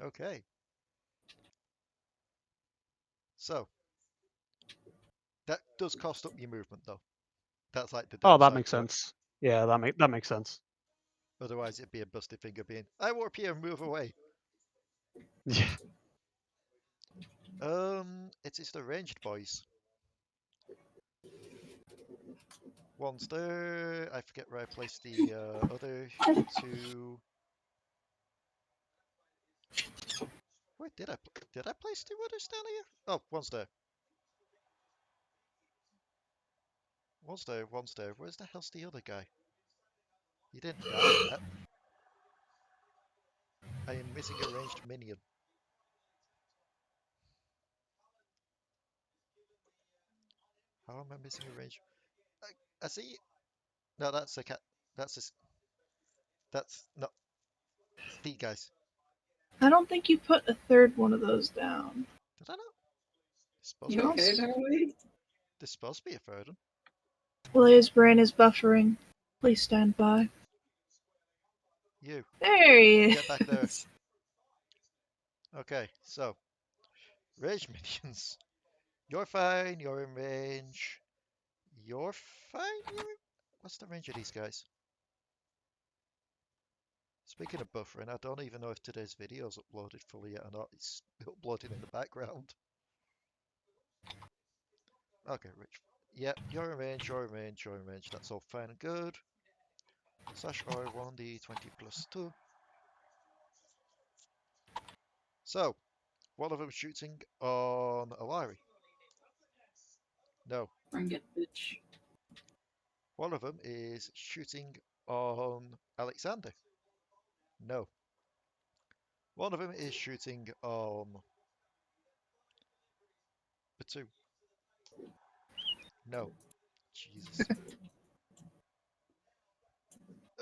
Okay. So, that does cost up your movement, though. That's like the Oh, that downside makes to it. sense. Yeah, that makes sense. Otherwise, it'd be a busted finger being, I warp here and move away. Yeah. It is the ranged boys. One's there. I forget where I placed the other two. Wait, did I place two others down here? Oh, one's there. One's there. One's there. Where's the hell's the other guy? He didn't die yet. I am missing a ranged minion. How am I missing a ranged? I see. No, that's a cat. That's a. That's not. The guys. I don't think you put a third one of those down. Did I not? Supposed You to okay, be. Darby? There's supposed to be a third one. Well, his brain is buffering. Please stand by. You. There he is. Get back there. Okay, so. Ranged minions. You're fine. You're in range. You're fine. What's the range of these guys? Speaking of buffering, I don't even know if today's video is uploaded fully yet or not. It's uploading in the background. Okay, Rich. Yep, you're in range, you're in range, you're in range. That's all fine and good. Slash R1d20 plus 2. So, one of them shooting on Alari. No. Bring it, bitch. One of them is shooting on Alekxander. No. One of them is shooting on Potoo. No. Jesus.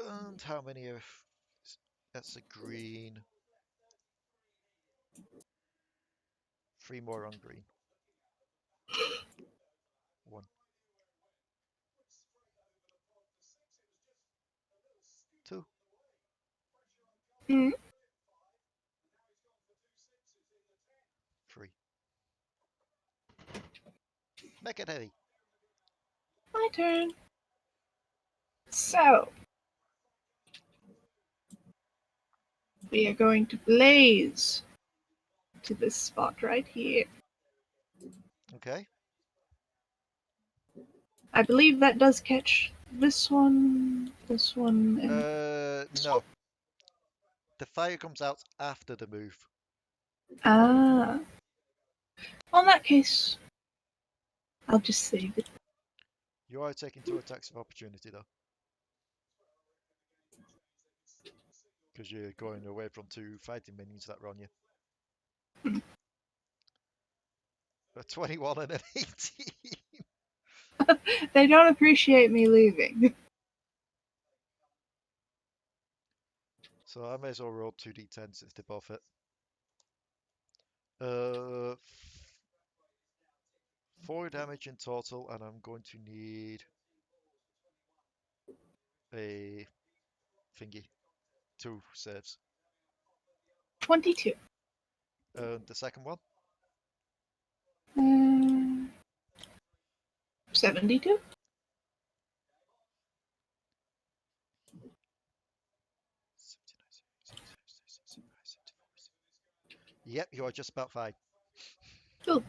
And how many of... That's a green. 3 more on green. 1. 2. Hmm? 3. Make it heavy. My turn. So, we are going to blaze to this spot right here. Okay. I believe that does catch this one, and No. The fire comes out after the move. ah. Well, in that case, I'll just save it. You are taking 2 attacks of opportunity though. Because you're going away from 2 fighting minions that are on you. A 21 and an 18. They don't appreciate me leaving. So I may as well roll 2d10 since they both hit. 4 damage in total, and I'm going to need a thingy. 2 saves. 22. And the second one? 72. Yep, you are just about fine. Cool.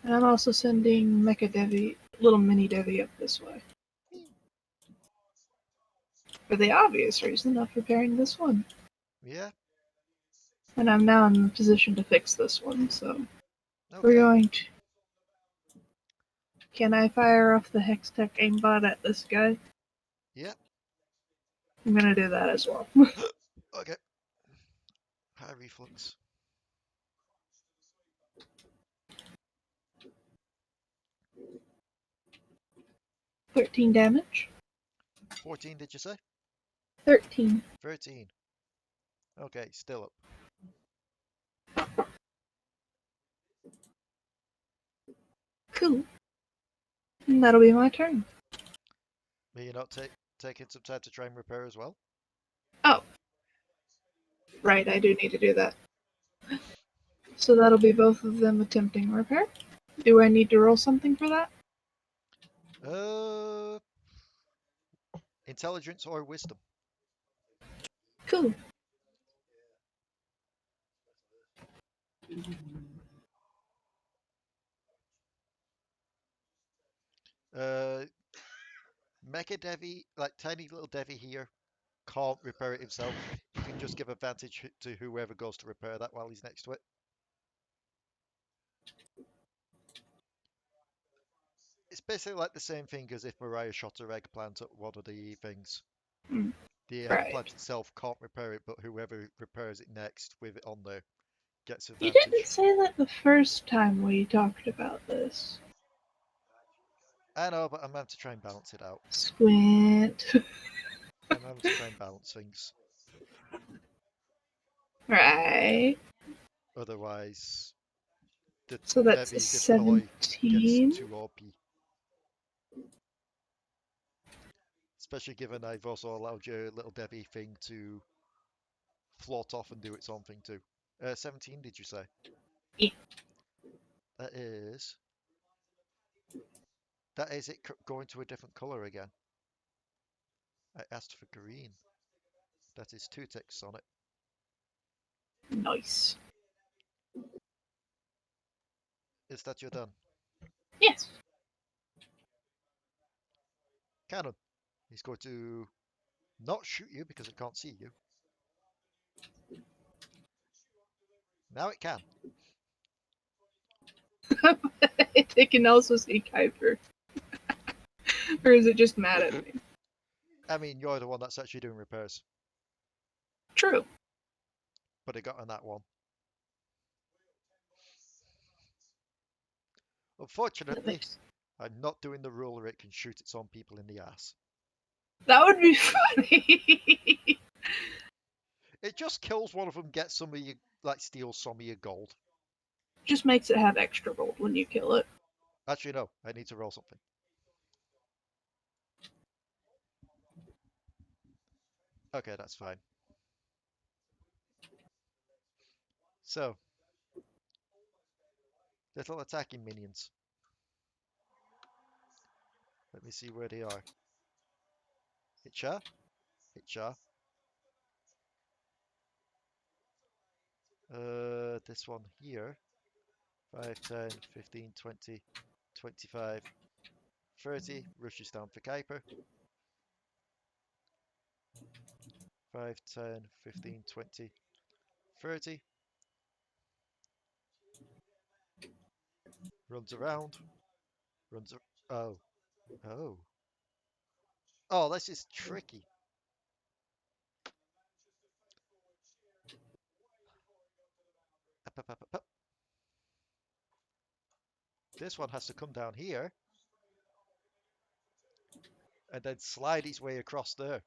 And I'm also sending Mecha Devi, little mini Devi up this way. For the obvious reason of repairing this one. Yeah. And I'm now in the position to fix this one, so we're Okay. going to... Can I fire off the Hextech aimbot at this guy? Yeah. I'm gonna do that as well. Okay. High reflux. 13 damage. 14, did you say? 13. 13. Okay, still up. Cool. And that'll be my turn. May you not taking some time to try and repair as well? Oh. Right, I do need to do that. So that'll be both of them attempting repair. Do I need to roll something for that? Intelligence or wisdom? Cool. Mecha Devi, like tiny little Devi here, can't repair it himself. You can just give advantage to whoever goes to repair that while he's next to it. It's basically like the same thing as if Mariah shot her eggplant at one of the things. Mm. The Right. eggplant itself can't repair it, but whoever repairs it next with it on there gets You advantage. didn't say that the first time we talked about this. I know, but I'm having to try and balance it out. Squint. I'm having to try and balance things. Right. Otherwise, the So that's Devi a deploy 17. gets too OP. Especially given I've also allowed your little Devi thing to float off and do its own thing too. 17, did you say? Yeah. That is it going to a different colour again. I asked for green. That is 2 ticks on it. Nice. Is that you're done? Yes. Cannon. He's going to not shoot you because it can't see you. Now it can. It can also see Kuiper. Or is it just mad at me? I mean, you're the one that's actually doing repairs. True. But it got on that one. Unfortunately, I'm not doing the rule where it can shoot its own people in the ass. That would be funny. It just kills one of them, gets some of you, like steals some of your gold. Just makes it have extra gold when you kill it. Actually, no, I need to roll something. Okay, that's fine. So, little attacking minions. Let me see where they are. Hitcha. Hitcha. This one here. 5, 10, 15, 20, 25, 30. Rushes down for Kuiper. 5, 10, 15, 20, 30. Runs around. Oh. Oh. Oh, this is tricky. Up, up, up, up, up. This one has to come down here and then slide its way across there.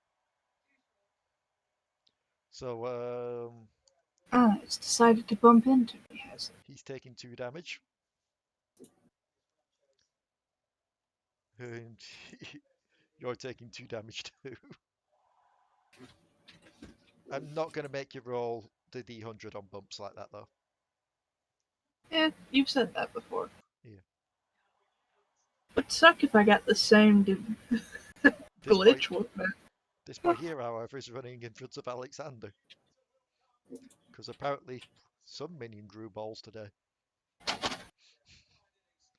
So, It's decided to bump into me, has it? he's taking 2 damage. And you're taking 2 damage too. I'm not going to make you roll the D100 on bumps like that though. Yeah, you've said that before. Yeah. Would suck if I got the same glitch with that. This boy here, however, is running in front of Alekxander. Because apparently Some minion grew balls today.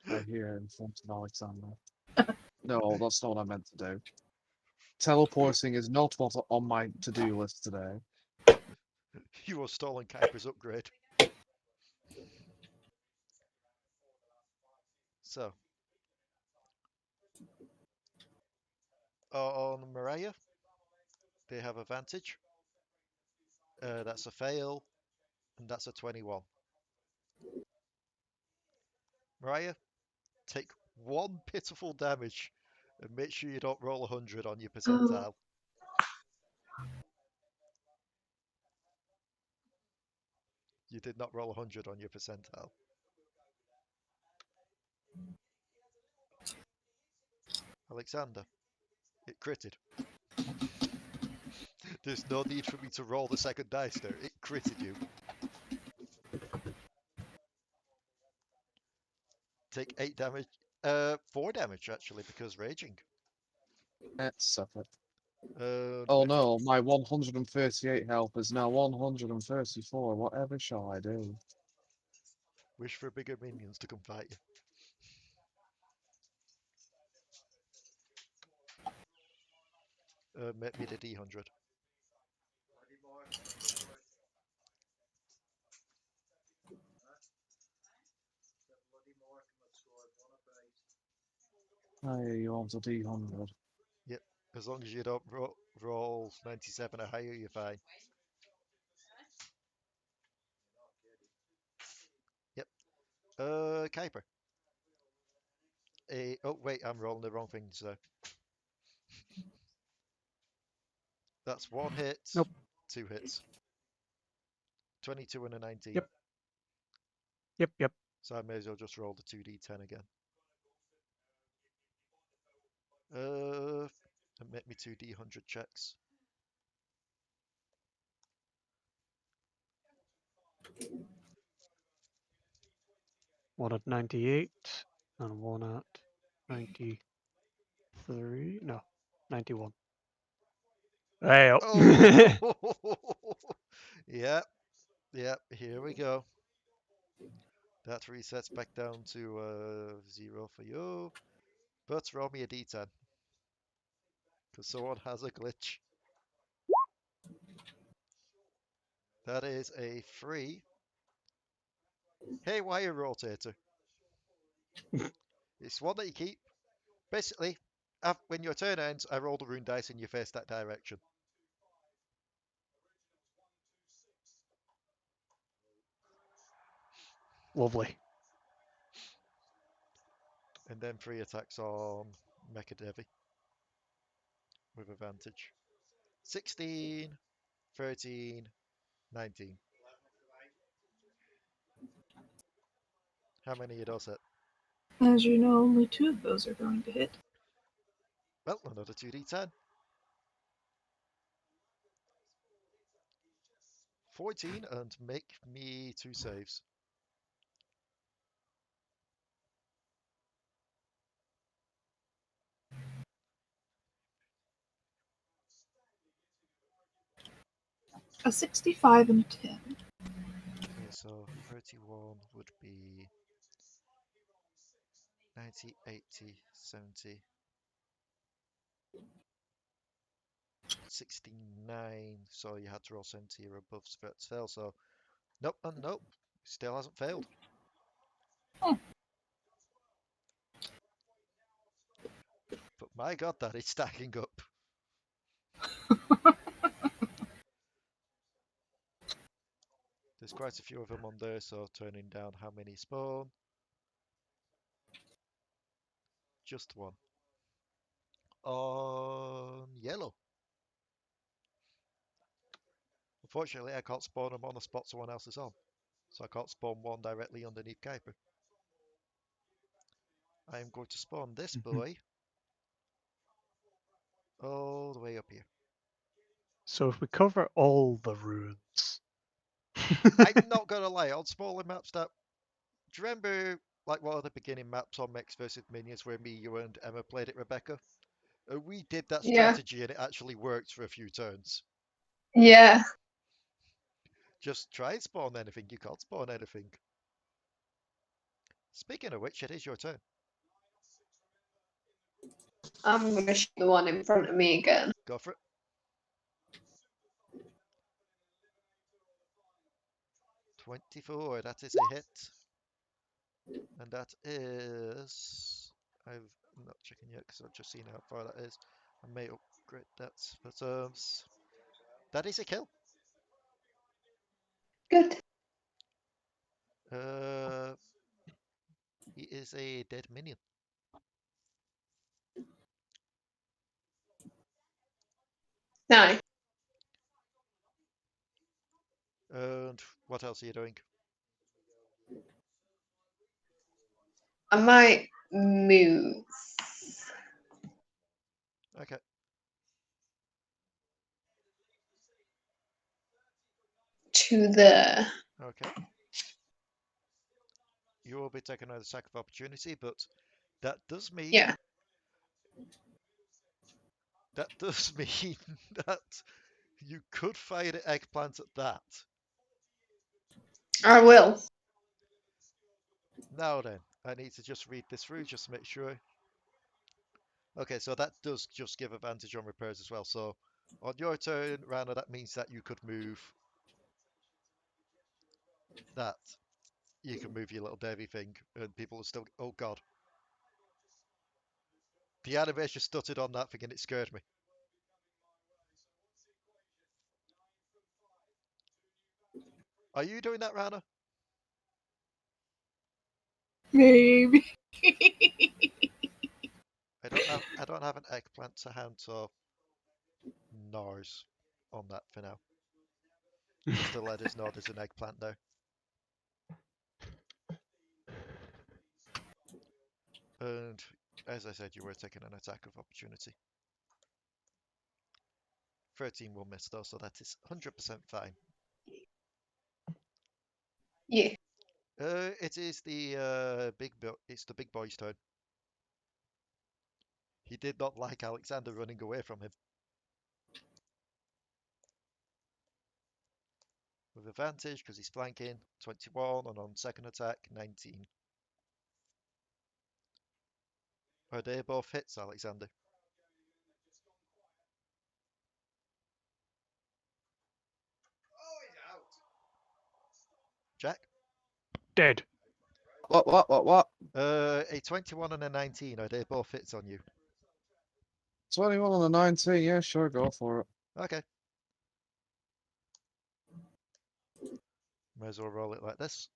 Right here in front of Alexander. No, that's not what I meant to do. Teleporting is not what's on my to-do list today. You were stalling Kuiper's upgrade. So, on Mariah, they have advantage. That's a fail, and that's a 21. Mariah, take 1 pitiful damage, and make sure you don't roll 100 on your percentile. You did not roll 100 on your percentile. Alexander, it critted. There's no need for me to roll the second dice there. It critted you. Take 8 damage. 4 damage, actually, because raging. Let's suffer. Uh, Oh no, my 138 health is now 134. Whatever shall I do? Wish for bigger minions to come fight you. Make me the D100. Hey, you want a D100? Yep, as long as you don't roll 97 or higher, you're fine. Yep. Kuiper. Oh, wait, I'm rolling the wrong thing, so. That's 1 hit, Nope. 2 hits. 22 and a 19. Yep. Yep. So I may as well just roll the 2d10 again. And make me 2 D100 checks. One at 98 and one at 93. No, 91. Hey, Oh! Yep, here we go. That resets back down to 0 for you. But roll me a d10. Because someone has a glitch. That is a 3. Haywire rotator. It's one that you keep. Basically, when your turn ends, I roll the rune dice and you face that direction. Lovely. And then 3 attacks on Mecha Devi. With advantage. 16, 13, 19. How many of those hit? As you know, only 2 of those are going to hit. Well, another 2d10. 14, and make me 2 saves. A 65 and a 10. Okay, so 31 would be 90, 80, 70, 69. So you had to roll 70 or above still. So nope, and nope, still hasn't failed. Hmm. But my god, that is stacking up. There's quite a few of them on there, so turning down how many spawn. Just 1. On yellow. Unfortunately, I can't spawn them on a spot someone else is on. So I can't spawn one directly underneath Kuiper. I am going to spawn this boy all the way up here. So if we cover all the runes. I'm not gonna lie, on smaller maps that do you remember like one of the beginning maps on Mechs versus Minions where me, you and Emma played it, Rebecca? We did that Yeah. strategy and it actually worked for a few turns. Yeah. Just try and spawn anything. You can't spawn anything. Speaking of which, it is your turn. I'm gonna shoot the one in front of me again. Go for it. $24. That is a hit. And that is... I'm not checking yet because I've just seen how far that is. I may upgrade that for terms. That is a kill. Good. He is a dead minion. Nice. And what else are you doing? I might move Okay. to there. Okay. You will be taking another sack of opportunity, but that does mean Yeah, that does mean that you could fire the eggplant at that. I will. Now then, I need to just read this through just to make sure. Okay, so that does just give advantage on repairs as well. So on your turn, Ranna, that means that you could move that. You can move your little Davy thing, and people are still. Oh God, the animation stuttered on that thing, and it scared me. Are you doing that, Ranna? Maybe. I don't have an eggplant to hand, so Nars on that for now. Just to let us know there's an eggplant there. And as I said, you were taking an attack of opportunity. 13 will miss though, so that is 100% fine. Yeah. It is the it's the big boy's turn. He did not like Alexander running away from him. With advantage because he's flanking, 21, and on second attack, 19. Are they both hits, Alexander? Jack? Dead. What? A 21 and a 19, are they both hits on you? 21 on the 19, yeah, sure, go for it. Okay. Might as well roll it like this.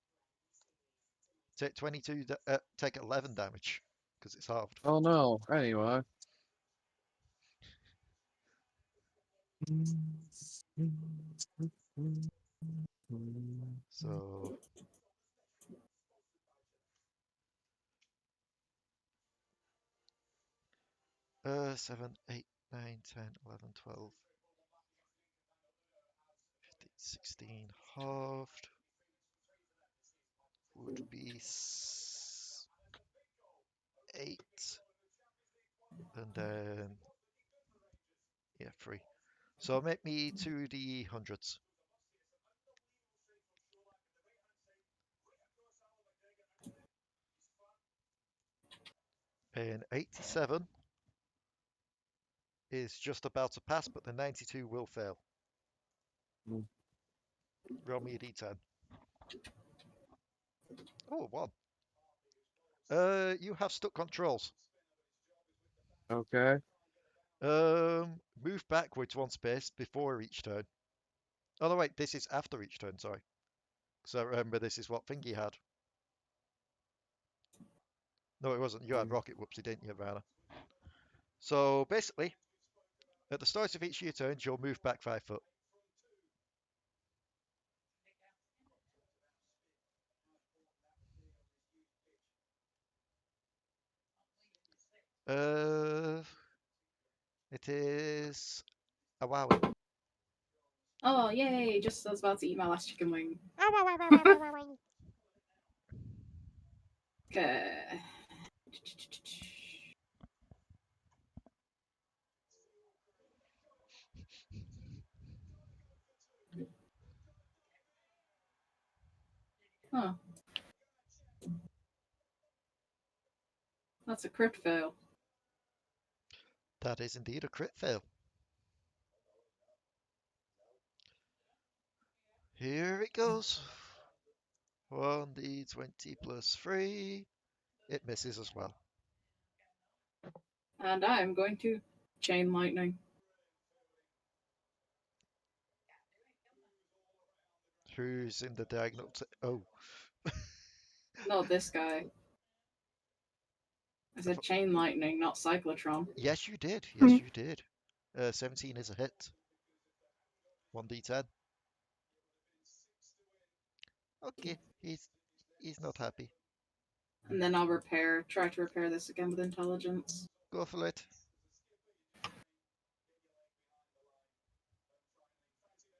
Take 22, take 11 damage, because it's halved. Oh no, anyway. So... 7, 8, 9, 10, 11, 12, 15, 16, halved would be 8, and then, yeah, 3. So make me to the hundreds. And 87 is just about to pass, but the 92 will fail. Mm. Roll me a d10. Oh, 1. You have stuck controls. Okay. Move backwards 1 space before each turn. Oh no, wait, this is after each turn, sorry. So remember, this is what Thingy had. No, it wasn't. You had Rocket Whoopsie, didn't you, Ranna? So basically, at the start of each of your turns, you'll move back 5 foot. It is a wowie. Oh, yay! Just I was about to eat my last chicken wing. Okay. That's a crit fail. That is indeed a crit fail. Here it goes. 1d20 plus 3. It misses as well. And I am going to chain lightning. Who's in the diagonal? Oh. No, this guy. I said chain lightning, not cyclotron. Yes, you did. Yes, you did. 17 is a hit. 1d10. Okay, he's not happy. And then I'll try to repair this again with intelligence. Go for it.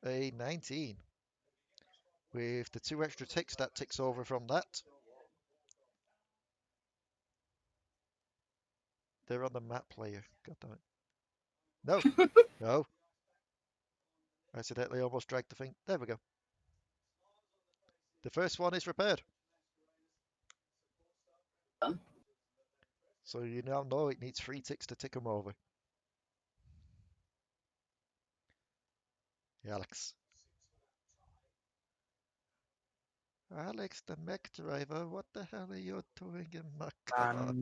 A 19. With the 2 extra ticks, that ticks over from that. They're on the map player. God damn it. No. No. I accidentally almost dragged the thing. There we go. The first one is repaired. Done. So you now know it needs 3 ticks to tick them over. Alex. Alex, the mech driver, what the hell are you doing in my car?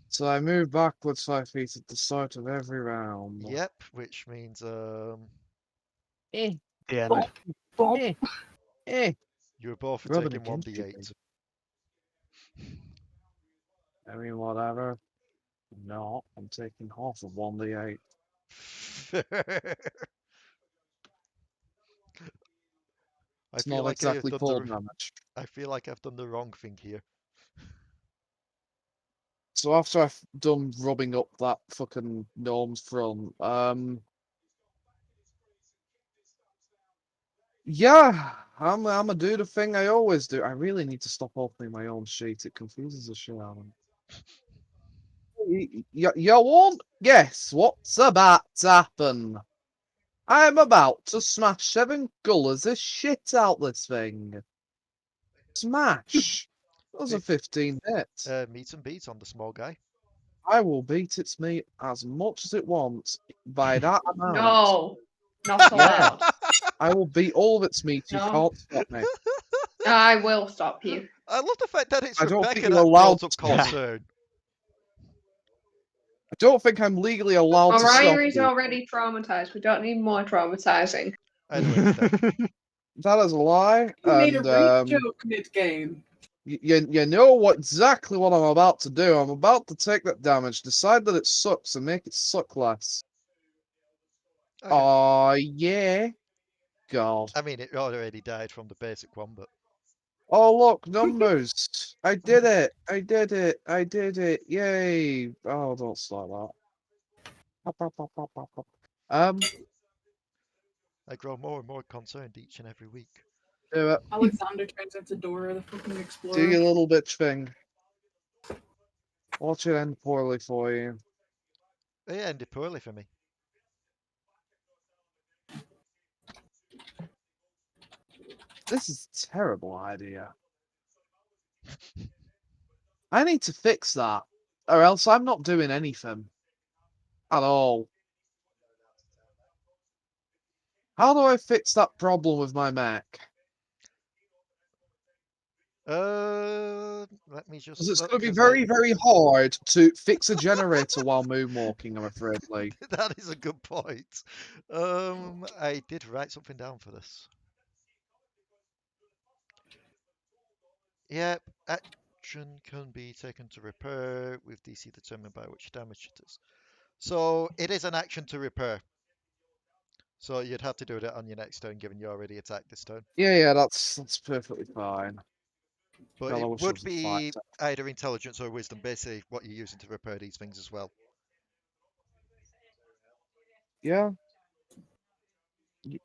So I move backwards 5 feet at the start of every round. Yep, which means Eh, The end. Bump, bump. eh, eh. you're both Rubbing taking against you, 1d8. I mean, whatever. No, I'm taking half of 1d8. I It's feel not like I have exactly done cold the damage. I feel like I've done the wrong thing here. So after I've done rubbing up that fucking gnome's front, yeah, I'm gonna do the thing I always do. I really need to stop opening my own sheet. It confuses the shit out of me. You won't guess what's about to happen. I'm about to smash 7 gullers of shit out this thing. Smash! That was a 15 hit. Meet and beat on the small guy. I will beat its meat as much as it wants by that amount. No, not Yeah. allowed. I will beat all of its meat. You No. can't stop me. I will stop you. I love the fact that it's I don't Rebecca think you're that allowed brought up to. concern. I don't think I'm legally allowed to stop Oraine's you. already traumatized. We don't need more traumatizing. Anyway, it's dead. That is a lie. You made a And rape joke mid-game. you know exactly what I'm about to do. I'm about to take that damage, decide that it sucks, and make it suck less. Okay. Oh, yeah. God. I mean, it already died from the basic one, but Oh, look, numbers. I did it. I did it. I did it. Yay. Oh, don't start that. I grow more and more concerned each and every week. Do it. Alexander turns into Dora the fucking Do Explorer. your little bitch thing. Watch it end poorly for you. It ended poorly for me. This is a terrible idea. I need to fix that, or else I'm not doing anything at all. How do I fix that problem with my Mac? Let me Because just it's look. going to be 'Cause very, very hard to fix a generator while moonwalking, I'm afraid, Lee. that is a good point. I did write something down for this. Yep, action can be taken to repair with DC determined by which damage it is. So it is an action to repair. So you'd have to do it on your next turn, given you already attacked this turn. Yeah, that's perfectly fine. But God, I it wish I would was a be fighter. either intelligence or wisdom, basically what you're using to repair these things as well. Yeah.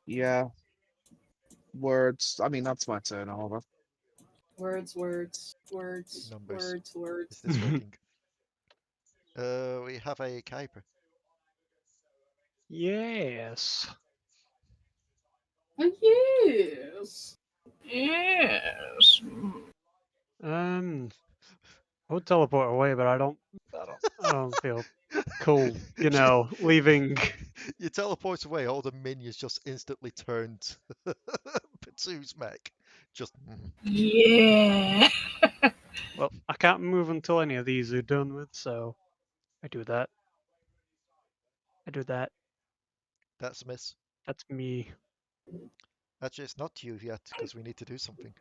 Yeah. Words. I mean, that's my turn, however. Words, words, words, Numbers. words, words. Is this working? We have a Kuiper. Yes. Oh, yes. Yes. Um, I would teleport away, but I don't feel cool, leaving. You teleport away, all the minions just instantly turned Potoo's mech. Just. Yeah. Well, I can't move until any of these are done with, so I do that. I do that. That's a miss. That's me. Actually, it's not you yet, because we need to do something.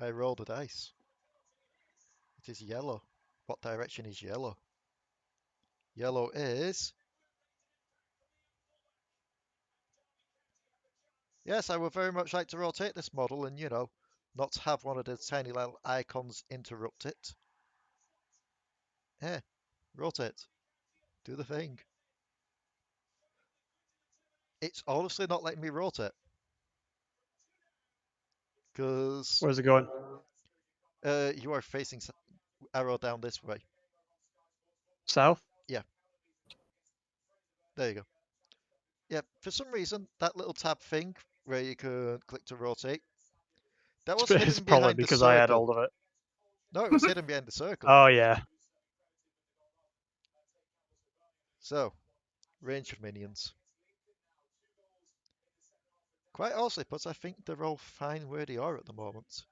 I rolled a dice. It is yellow. What direction is yellow? Yellow is... Yes, I would very much like to rotate this model and, not have one of the tiny little icons interrupt it. Here, rotate. Do the thing. It's honestly not letting me rotate. Because Where's it going? you are facing arrow down this way. South? Yeah. There you go. Yeah, for some reason, that little tab thing where you can click to rotate, that was It's hidden probably behind the because I had circle. hold of it. No, it was hidden behind the circle. Oh, yeah. So, range of minions. Quite honestly, but I think they're all fine where they are at the moment.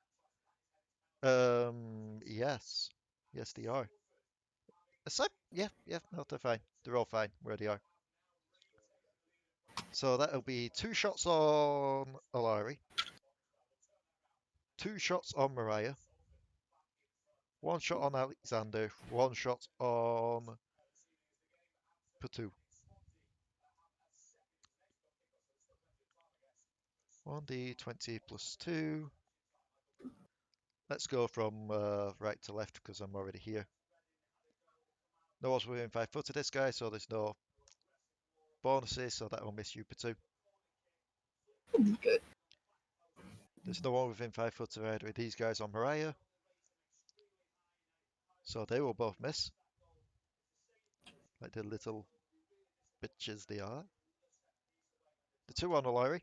Yes. Yes, they are. Yeah, no, they're fine. They're all fine where they are. So that'll be 2 shots on Alari, 2 shots on Mariah, 1 shot on Alekxander, 1 shot on Potoo. 1d20 plus 2. Let's go from right to left because I'm already here. No one's within 5 foot of this guy, so there's no bonuses, so that'll miss you, Potoo. Good. There's no one within 5 foot of either of these guys on Mariah, so they will both miss. Like the little bitches they are. The 2 on Alari.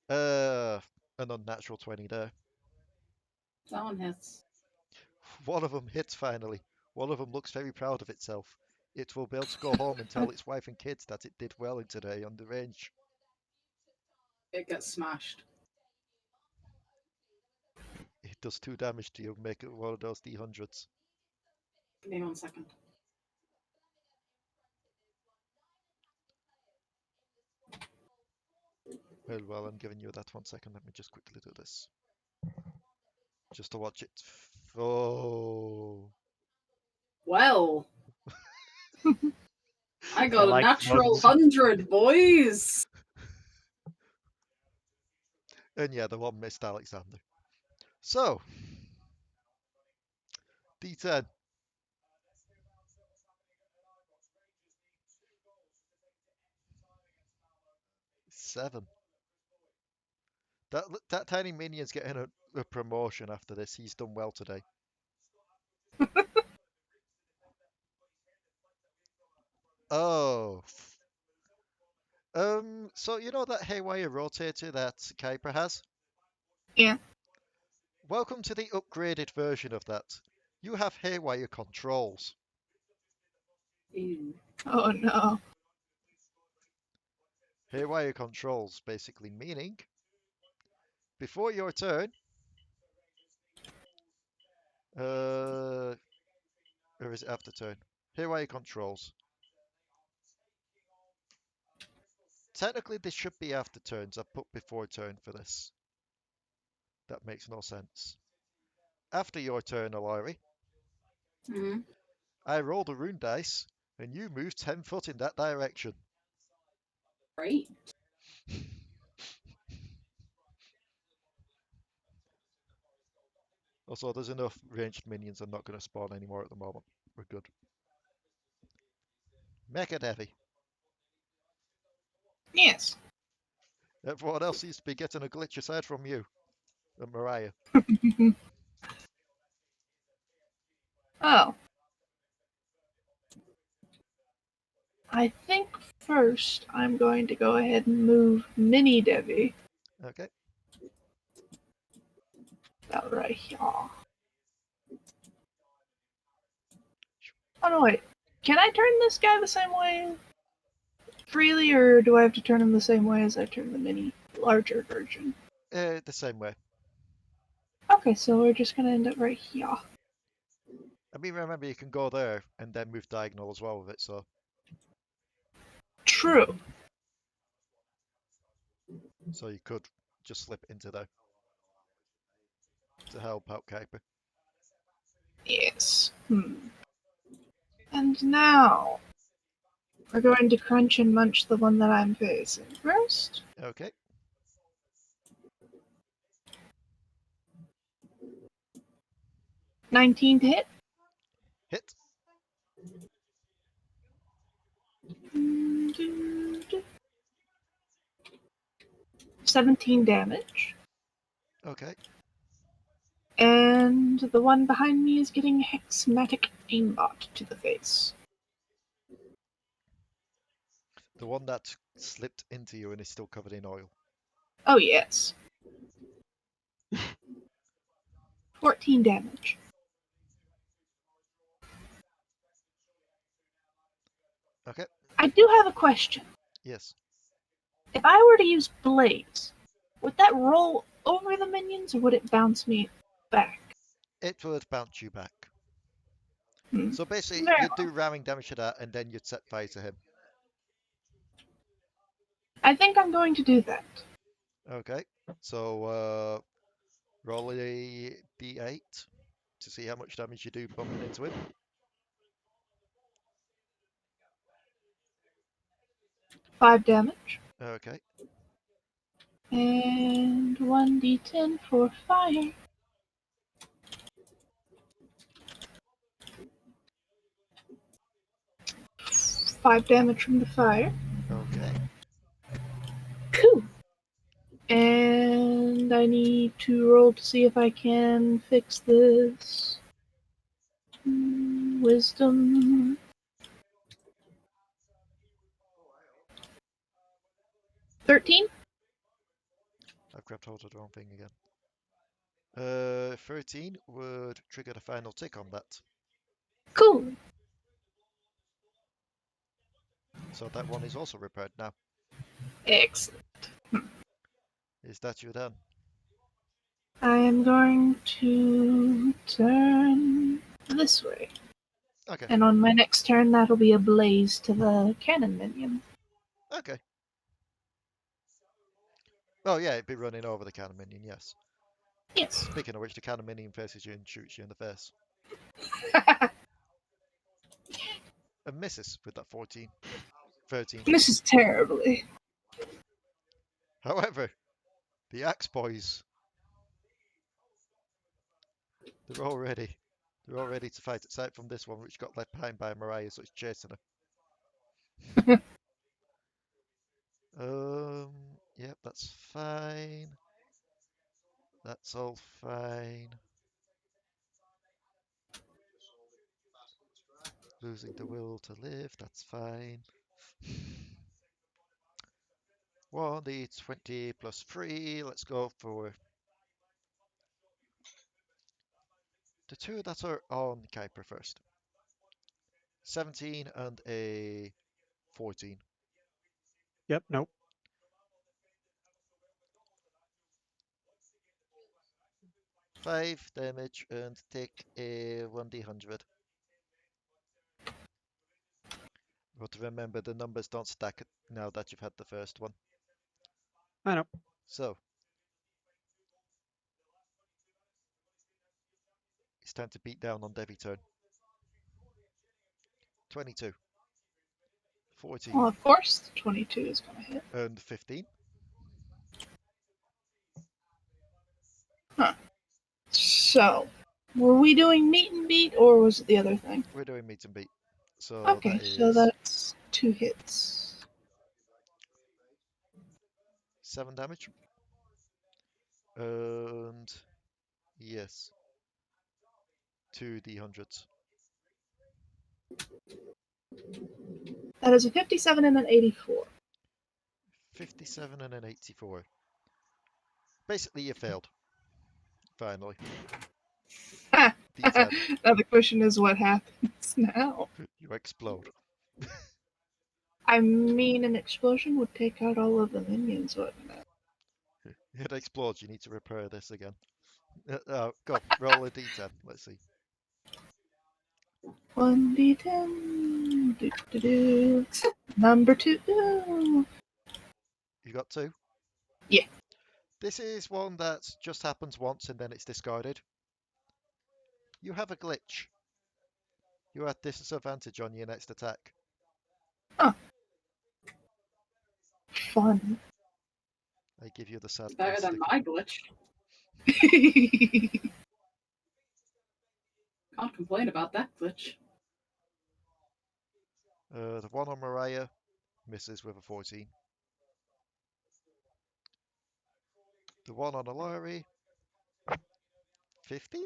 An unnatural 20 there. That one hits. One of them hits finally. One of them looks very proud of itself. It will be able to go home and tell its wife and kids that it did well in today on the range. It gets smashed. It does 2 damage to you, make it one of those D100s. Give me 1 second. Well, while I'm giving you that 1 second, let me just quickly do this. Just to watch it. Oh. Well. I got like a natural bugs. 100, boys! And yeah, the one missed Alekxander. So, D10. Seven. That tiny minion's getting a promotion after this. He's done well today. Oh. So you know that haywire rotator that Kuiper has? Yeah. Welcome to the upgraded version of that. You have haywire controls. Ew. Oh no. Haywire controls basically meaning before your turn, or is it after turn? Haywire controls. Technically, this should be after turns. I've put before turn for this. That makes no sense. After your turn, Alari, Mm-hmm. I rolled a rune dice, and you moved 10 foot in that direction. Great. Also, there's enough ranged minions. I'm not going to spawn anymore at the moment. We're good. Mecha Devi. Yes. Everyone else seems to be getting a glitch aside from you and Mariah. Oh. I think first I'm going to go ahead and move Mini Devi. Okay. About right here. Oh no, wait. Can I turn this guy the same way freely, or do I have to turn him the same way as I turn the mini larger version? The same way. Okay, so we're just gonna end up right here. I mean, remember, you can go there and then move diagonal as well with it, so. True. So you could just slip into there to help out Kuiper. Yes. And now we're going to crunch and munch the one that I'm facing first. Okay. $19 to hit. Hit. Mm, 17 damage. Okay. And the one behind me is getting Hexmatic Aimbot to the face. The one that slipped into you and is still covered in oil. Oh, yes. 14 damage. Okay. I do have a question. Yes. If I were to use Blaze, would that roll over the minions or would it bounce me back? It would bounce you back. Hmm. So basically, Very you'd do ramming damage to that and then you'd set fire to him. I think I'm going to do that. Okay. So roll a d8 to see how much damage you do bumping into him. Five damage. Okay. And 1d10 for fire. 5 damage from the fire. Okay. Cool. And I need to roll to see if I can fix this. Wisdom. 13? I've grabbed hold of the wrong thing again. 13 would trigger the final tick on that. Cool. So that one is also repaired now. Excellent. Is that you then? I am going to turn this way. Okay. And on my next turn, that'll be a blaze to the cannon minion. Okay. Oh yeah, it'd be running over the cannon minion, yes. Yes. Speaking of which, the cannon minion faces you and shoots you in the face. And misses with that 14. 13. Misses terribly. However, the Axe Boys, they're all ready. They're all ready to fight, aside from this one, which got left behind by Mariah, so it's chasing her. Yep, that's fine. That's all fine. Losing the will to live, that's fine. 1d20 plus 3, let's go for the two that are on Kuiper first. 17 and a 14. Yep, nope. 5 damage and take a 1d100. But remember, the numbers don't stack now that you've had the first one. I know. So, it's time to beat down on Devi turn. 22. 14. Well, of course, the 22 is going to hit. And 15. Huh. So, were we doing meet and beat, or was it the other thing? We're doing meet and beat. So Okay, that is so that's 2 hits. 7 damage. And yes, 2d100s. That is a 57 and an 84. 57 and an 84. Basically, you failed. Finally. D10. Now the question is, what happens now? You explode. I mean, an explosion would take out all of the minions, wouldn't it? It explodes. You need to repair this again. Go, roll a D10. Let's see. 1d10. Number 2. You got 2? Yeah. This is one that just happens once and then it's discarded. You have a glitch. You have disadvantage on your next attack. Fun. I give you the sad It's better face than sticker. my glitch. Can't complain about that glitch. The one on Mariah misses with a 14. The one on Alari, 15?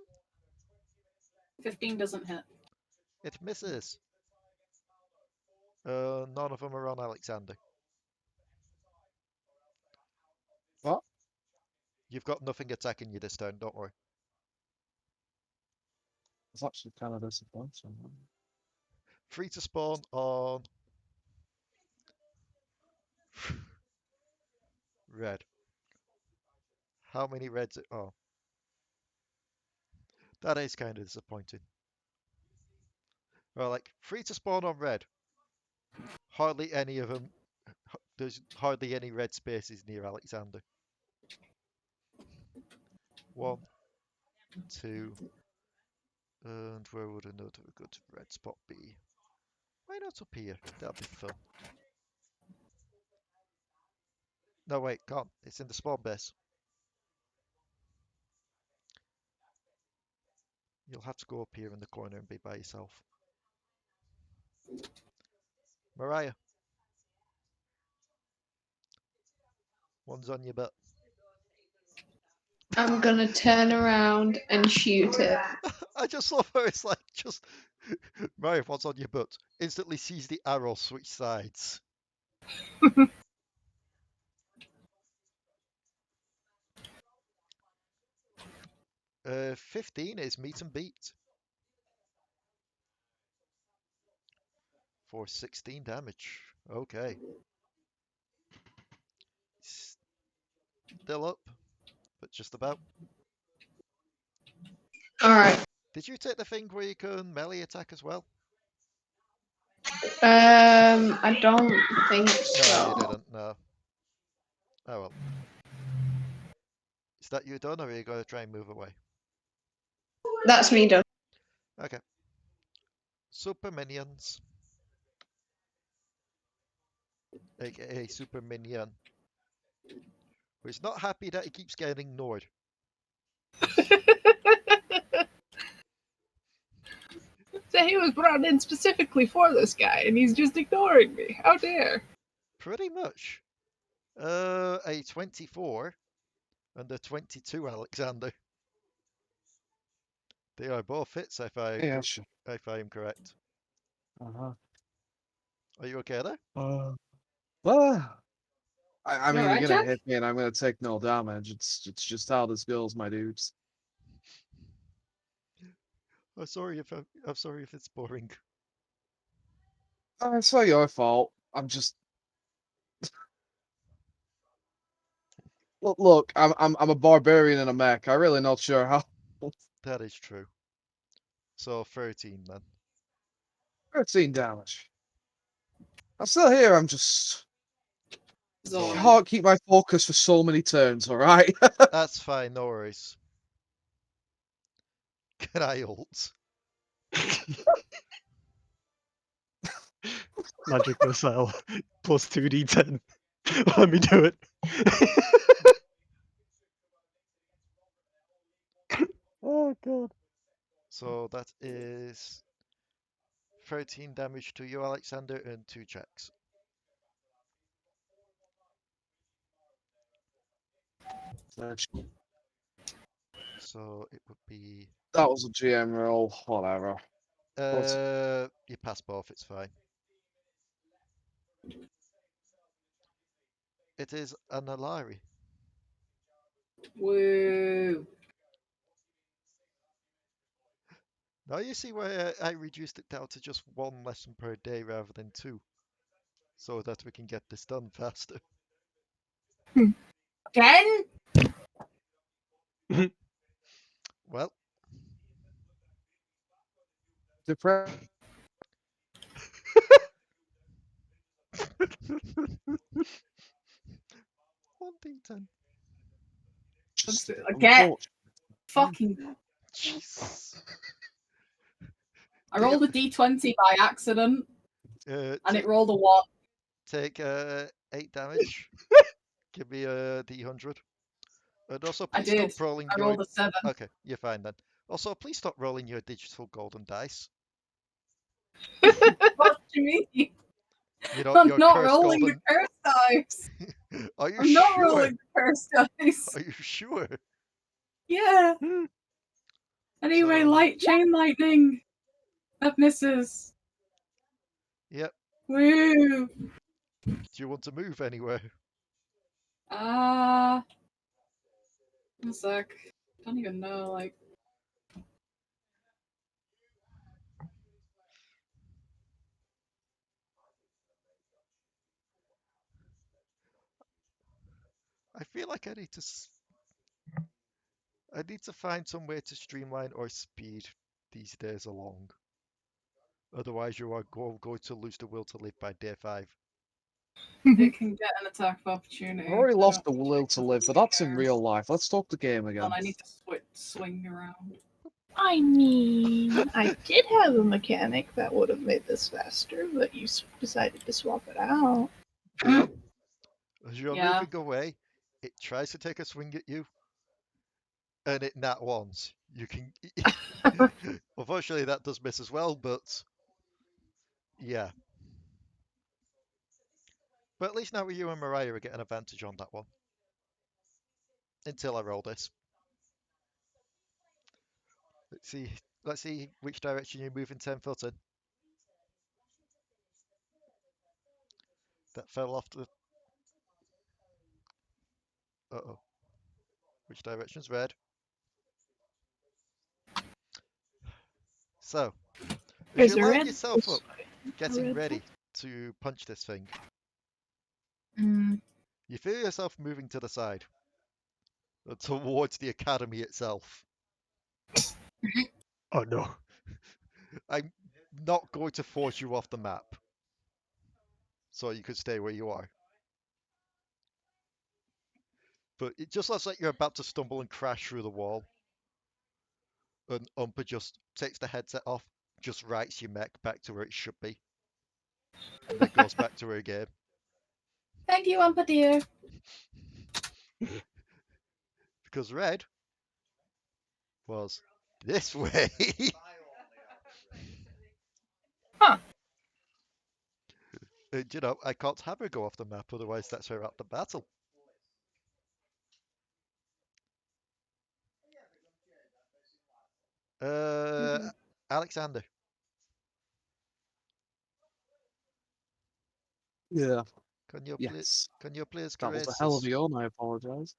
15 doesn't hit. It misses. None of them are on Alekxander. What? You've got nothing attacking you this turn, don't worry. It's actually kind of disappointing. Free to spawn on red. How many reds? Oh, that is kind of disappointing. Well, like, free to spawn on red. Hardly any of them. There's hardly any red spaces near Alekxander. 1, 2, and where would another good red spot be? Why not up here? That'd be fun. No, wait, gone. It's in the spawn base. You'll have to go up here in the corner and be by yourself. Mariah. One's on your butt. I'm gonna turn around and shoot it. I just love how it's like, just... Mariah, what's on your butt? Instantly sees the arrow switch sides. 15 is meet and beat. For 16 damage. Okay. Still up, but just about. Alright. Did you take the thing where you can melee attack as well? I don't think No, so. you didn't. No. Oh well. Is that you done, or are you going to try and move away? That's me done. Okay. Super minions. AKA super minion. Who's not happy that he keeps getting ignored. So he was brought in specifically for this guy, and he's just ignoring me. How dare! Pretty much. A 24 and a 22, Alekxander. They are both hits if I Yeah, sure. if I am correct. Uh-huh. Are you okay there? Well, I You mean, alright, you're gonna Jack? hit me and I'm gonna take no damage. It's just how this goes, my dudes. I'm sorry if it's boring. It's not your fault. I'm just look. I'm a barbarian in a mech. I'm really not sure how. That is true. So 13 then. 13 damage. I'm still here. I'm just Zone. can't keep my focus for so many turns. All right. That's fine, no worries. Can I ult? Magic missile plus 2d10. Let me do it. Oh god. So that is 13 damage to you, Alekxander, and 2 checks. So it would be That was a GM roll. Whatever. you pass both, it's fine. It is an Alari. Woo. Now you see why I reduced it down to just 1 lesson per day rather than 2, so that we can get this done faster. Again? Well, Depressed. 1d10. Just Again. unfortunate. Fucking. Jesus. I rolled a d20 by accident, and it rolled a 1. Take 8 damage. Give me a d100. And also, I please did. stop rolling I your. rolled a 7. Okay, you're fine then. Also, please stop rolling your digital golden dice. What do you mean? You know, I'm your not cursed rolling golden. the curse dice. Are you I'm not sure? rolling the curse dice. Are you sure? Yeah. Anyway, So- chain lightning. That misses. Yep. Woo. Do you want to move anywhere? One sec. Don't even know, like. I feel like I need to. I need to find some way to streamline or speed these days along. Otherwise, you are going to lose the will to live by day 5. It can get an attack of opportunity. I've already I lost the don't will to live, but that's in care. real life. Let's talk the game Hold again. on, I need to swing around. I mean, I did have a mechanic that would have made this faster, but you decided to swap it out. Yep. As you're Yeah. moving away, it tries to take a swing at you, and it nat ones. You can. Unfortunately, that does miss as well, but yeah. But at least now you and Mariah are getting an advantage on that one. Until I roll this. Let's see. Let's see which direction you're moving 10 foot in. That fell off the. Uh-oh. Which direction's red? So, as Is you it line red? yourself This up, getting ready to punch this thing, you feel yourself moving to the side, towards the academy itself. Oh no. I'm not going to force you off the map, so you could stay where you are. But it just looks like you're about to stumble and crash through the wall. And Umpa just takes the headset off, just rights your mech back to where it should be, and then goes back to her game. Thank you, Umpa dear. Because red was this way. Huh. And, you know, I can't have her go off the map, otherwise that's her out the battle. Alexander, Yeah. can you Yes. please That was grace a hell of us? a yawn. I apologise.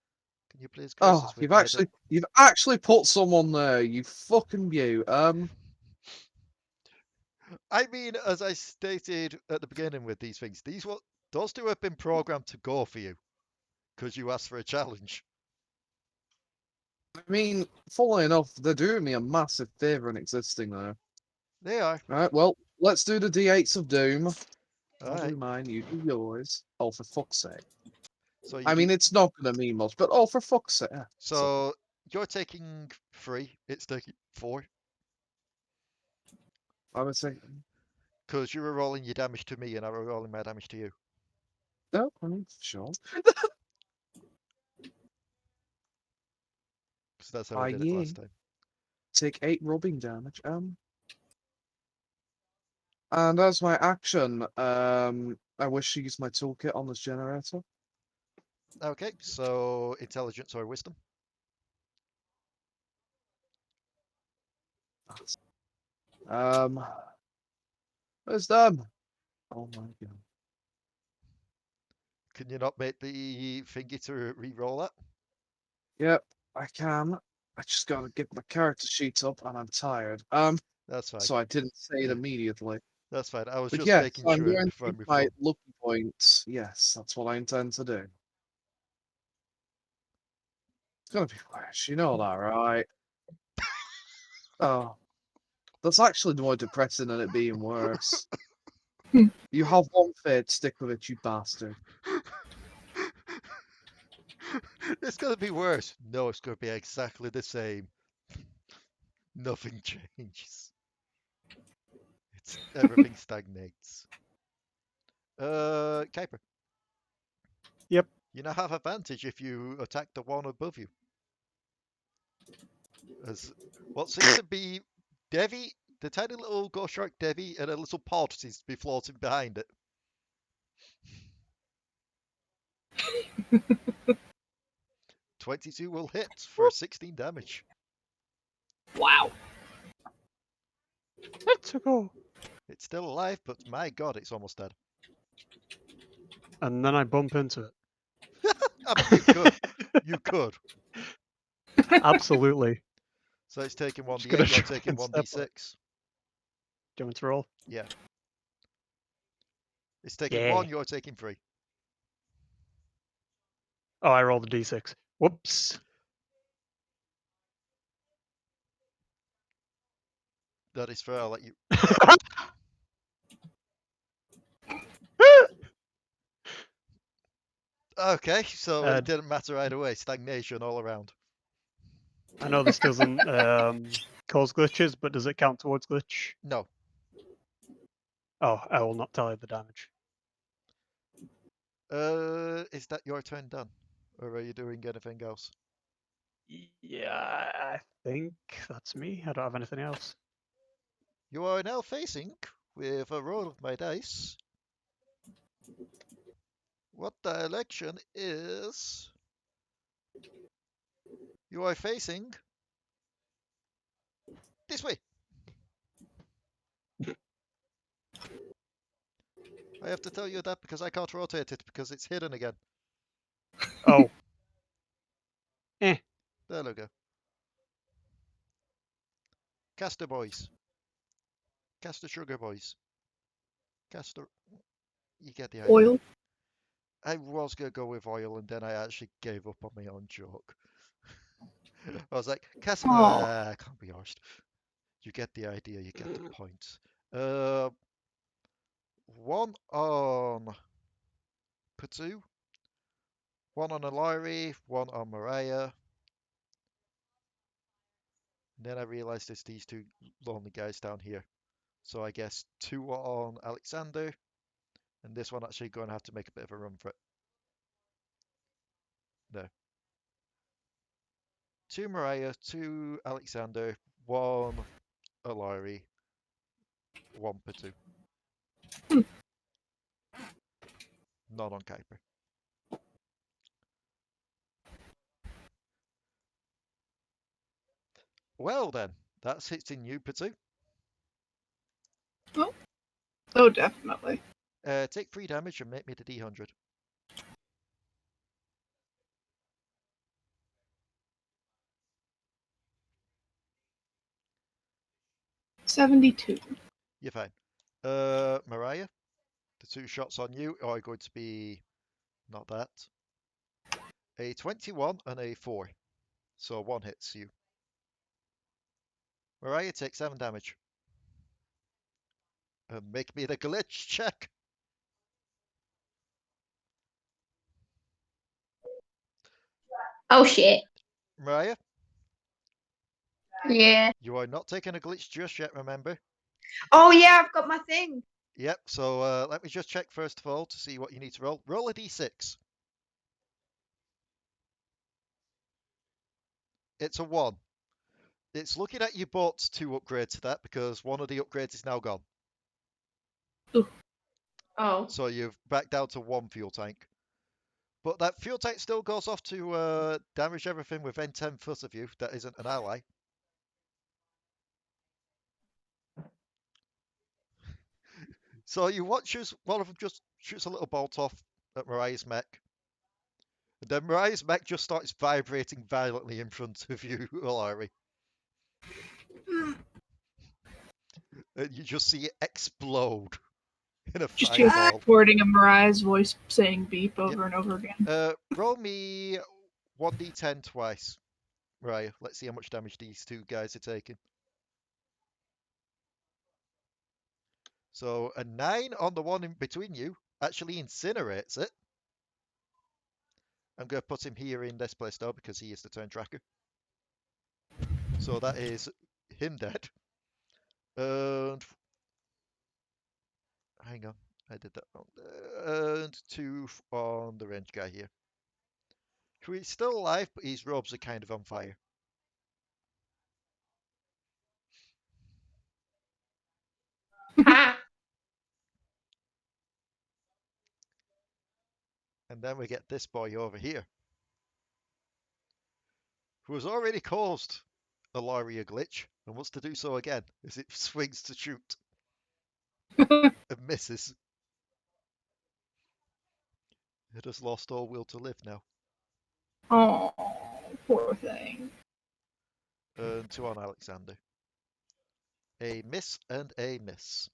Can you please grace Oh, us with you've actually put someone there. You fucking beaut. I mean, as I stated at the beginning with these things, those two have been programmed to go for you, because you asked for a challenge. I mean, funnily enough, they're doing me a massive favour in existing there. They are. Alright, well, let's do the D8s of Doom. I'll Alright. do mine, you do yours. Oh, for fuck's sake. So I mean, it's not going to mean much, but oh, for fuck's sake. So you're taking 3, it's taking 4. I would say, Because you were rolling your damage to me and I were rolling my damage to you. no, I mean, sure. Because that's how I did it last time. Take 8 rubbing damage. And as my action, I wish to use my toolkit on this generator. Okay, so intelligence or wisdom. Wisdom. Oh my god. Can you not make the thingy to re-roll that? Yep, I can. I just gotta get my character sheet up and I'm tired. That's fine. so I didn't say it immediately. That's fine. I was But just yes, making I'm sure going before I to use move my on. lucky points. Yes, that's what I intend to do. It's gonna be worse, you know that, right? Oh, that's actually more depressing than it being worse. You have one fate, stick with it, you bastard. It's gonna be worse. No, it's gonna be exactly the same. Nothing changes. Everything stagnates. Kuiper. Yep. You now have advantage if you attack the one above you. As what seems to be Devi, the tiny little ghost shark Devi, and a little pod seems to be floating behind it. 22 will hit for 16 damage. Wow. Let's go. It's still alive, but my god, it's almost dead. And then I bump into it. I mean, you could. You could. Absolutely. So it's taking Just gonna 1d8, you're try taking and step on it. 1d6. Do you want me to roll? Yeah. It's taking Yeah. 1, you're taking 3. Oh, I rolled a d6. Whoops. That is fair, I'll let you. Okay, so it didn't matter either way. Stagnation all around. I know this doesn't cause glitches, but does it count towards glitch? No. Oh, I will not tell you the damage. Is that your turn done? Or are you doing anything else? Yeah, I think that's me. I don't have anything else. You are now facing, with a roll of my dice, what the election is. You are facing this way. I have to tell you that because I can't rotate it because it's hidden again. Oh. There we go. Caster boys. Caster sugar boys. Caster. You get the idea. Oil. I was going to go with oil and then I actually gave up on my own joke. I was like, Caster. I can't be arsed. You get the idea, you get the point. One on Potoo, one on Alari, one on Mariah. And then I realized there's these two lonely guys down here. So I guess 2 on Alekxander, and this one actually going to have to make a bit of a run for it. No. 2 Mariah, 2 Alekxander, 1 Alari, 1 Potoo. None on Kuiper. Well then, that's hitting you, Potoo. Oh, definitely. Take 3 damage and make me the D100. 72. You're fine. Mariah, the 2 shots on you are going to be not that. A 21 and a 4. So 1 hits you. Mariah takes 7 damage. Make me the glitch check. Oh shit. Mariah, Yeah. you are not taking a glitch just yet, remember? Oh yeah, I've got my thing. Yep, so let me just check first of all to see what you need to roll. Roll a d6. It's a 1. It's looking at you bought 2 upgrades to that because one of the upgrades is now gone. Oh. So you've back down to 1 fuel tank. But that fuel tank still goes off to damage everything within 10 foot of you that isn't an ally. So you watch as one of them just shoots a little bolt off at Mariah's mech. And then Mariah's mech just starts vibrating violently in front of you, Alari. and you just see it explode in a Just hear fireball. recording a Mariah's voice saying beep over and over again. Roll me 1d10 twice. Right, let's see how much damage these two guys are taking. So a 9 on the one in between you actually incinerates it. I'm going to put him here in this place though because he is the turn tracker. So that is him dead. And hang on, I did that wrong. And 2 on the range guy here. He's still alive, but his robes are kind of on fire. And then we get this boy over here, who has already caused Alari a glitch and wants to do so again as it swings to shoot and misses. It has lost all will to live now. Oh, poor thing. And 2 on Alekxander. A miss and a miss.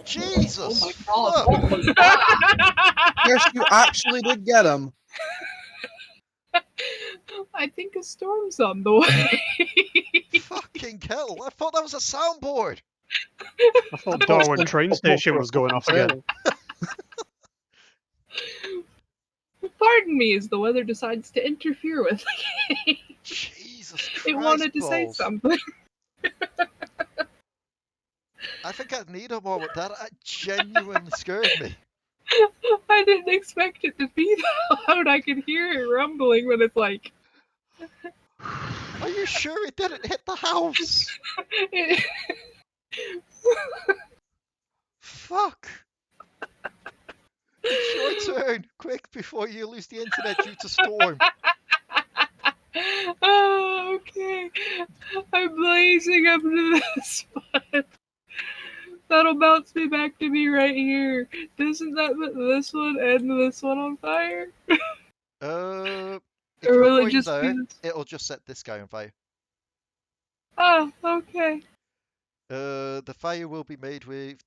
Jesus! Oh my god, Fuck! what was that? Yes, you actually did get him. I think a storm's on the way. Fucking hell! I thought that was a soundboard! I thought Darwin train station was going off again. Pardon me as the weather decides to interfere with me. Jesus Christ! It wanted to say balls. something. I think I'd need a moment. That genuinely scared me. I didn't expect it to be that loud. I could hear it rumbling when it's like. Are you sure it didn't hit the house? Fuck! It's your turn! Quick, before you lose the internet due to storm. Oh, okay. I'm blazing up to this spot. That'll bounce me back to me right here. Doesn't that put this one and this one on fire? If Or you're will it going just there, be this? it'll just set this guy on fire. Oh, okay. The fire will be made with...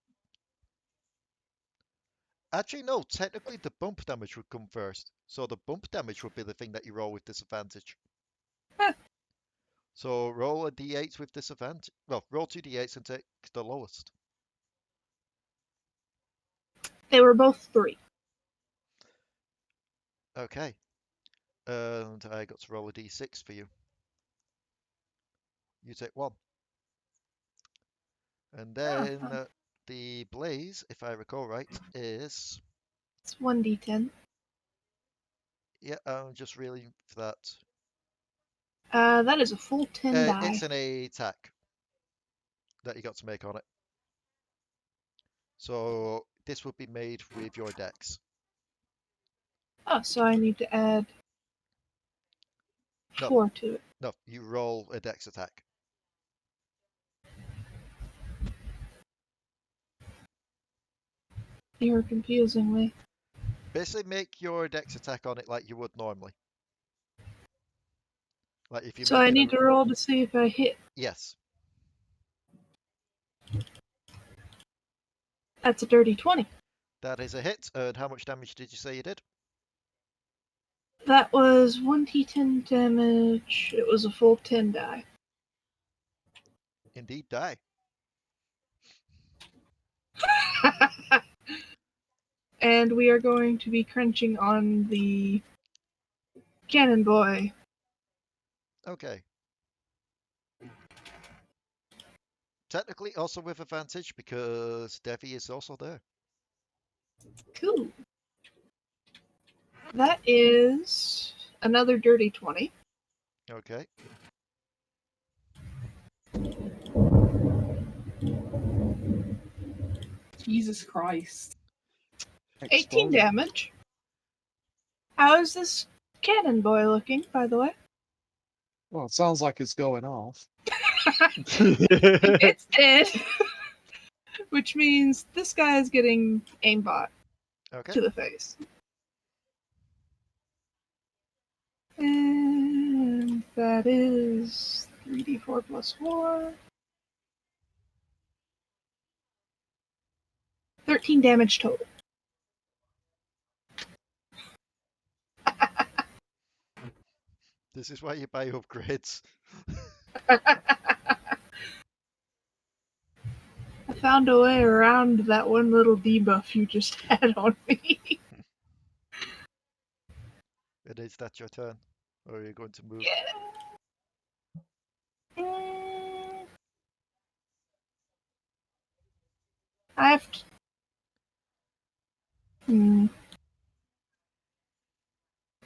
Actually, no, technically the bump damage would come first. So the bump damage would be the thing that you roll with disadvantage. Huh. So roll a d8 with disadvantage. Well, roll 2 d8s and take the lowest. They were both 3. Okay. And I got to roll a d6 for you. You take 1. And then the blaze, if I recall right, is... It's 1d10. Yeah, I'm just reeling for that. That is a full 10 die. It's an attack that you got to make on it. So this would be made with your dex. Oh, so I need to add No. 4 to it. No, you roll a dex attack. You're confusing me. Basically, make your dex attack on it like you would normally. Like if you. So I need to roll to see if I hit. Yes. That's a dirty 20. That is a hit. And how much damage did you say you did? That was 1d10 damage. It was a full 10 die. Indeed, die. And we are going to be crunching on the cannon boy. Okay. Technically, also with advantage because Devi is also there. Cool. That is another dirty 20. Okay. Jesus Christ. 18 damage. How is this cannon boy looking, by the way? Well, it sounds like it's going off. It's dead. Which means this guy is getting aimbot to the face. And that is 3d4 plus 4. 13 damage total. This is why you buy upgrades. I found a way around that one little debuff you just had on me. And is that your turn? Or are you going to move? Yeah. I have to...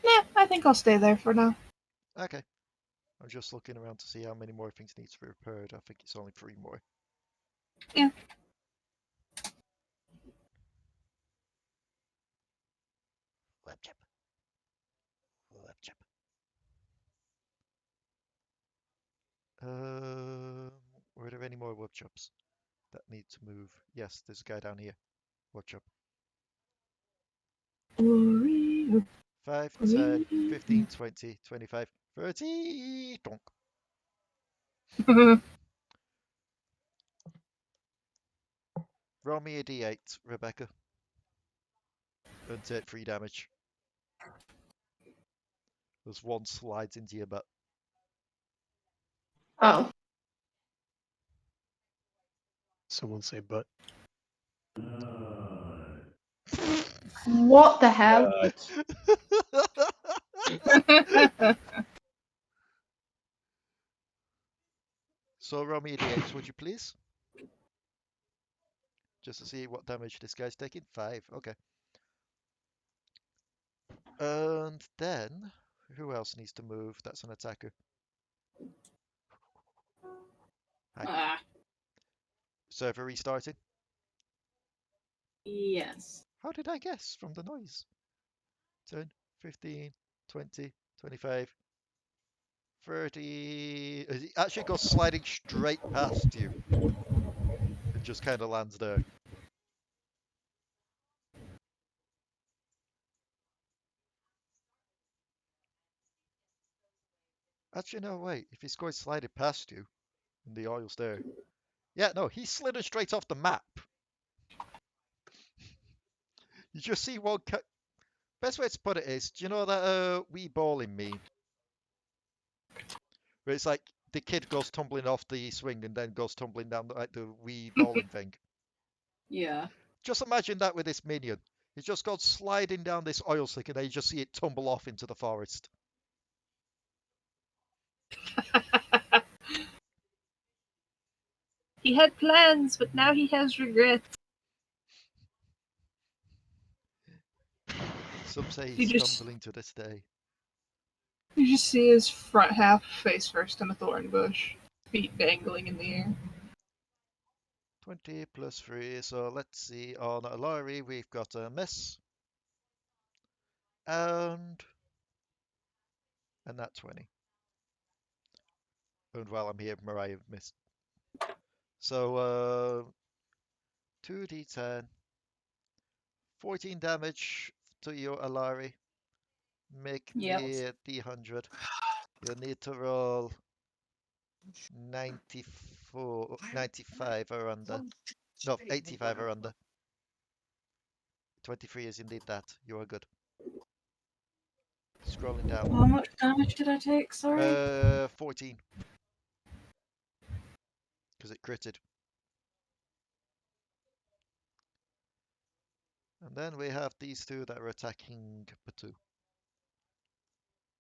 Yeah, I think I'll stay there for now. Okay. I'm just looking around to see how many more things need to be repaired. I think it's only 3 more. Yeah. Web chip. Web chip. Were there any more web chops that need to move? Yes, there's a guy down here. Web chop. 5, 10, 15, 20, 25, 30. Donk. Roll me a d8, Rebecca. And take 3 damage. There's one slides into your butt. Oh. Someone say but. What the hell? So roll me a d8, would you please? Just to see what damage this guy's taking. 5, okay. And then, who else needs to move? That's an attacker. Hi. Ah, Server restarting. yes. How did I guess from the noise? 10, 15, 20, 25, 30. It actually goes sliding straight past you. It just kind of lands there. Actually, no, wait. If he's going sliding past you, and the oil's there. Yeah, no, he's sliding straight off the map. You just see one. Best way to put it is, do you know that wee bowling meme? Where it's like the kid goes tumbling off the swing and then goes tumbling down like the wee bowling thing. Yeah. Just imagine that with this minion. He just goes sliding down this oil slick and then you just see it tumble off into the forest. He had plans, but now he has regrets. Some say He he's just- stumbling to this day. You just see his front half face first in a thorn bush, feet dangling in the air. 20 plus 3, so let's see. On Alari, we've got a miss. And that 20. And while I'm here, Mariah missed. So, 2d10. 14 damage to your Alari. Make Yep. me a d100. You'll need to roll 94, 95 or under. No, 85 or under. 23 is indeed that. You are good. Scrolling down. How much damage did I take? Sorry. 14. Because it critted. And then we have these two that are attacking Potoo.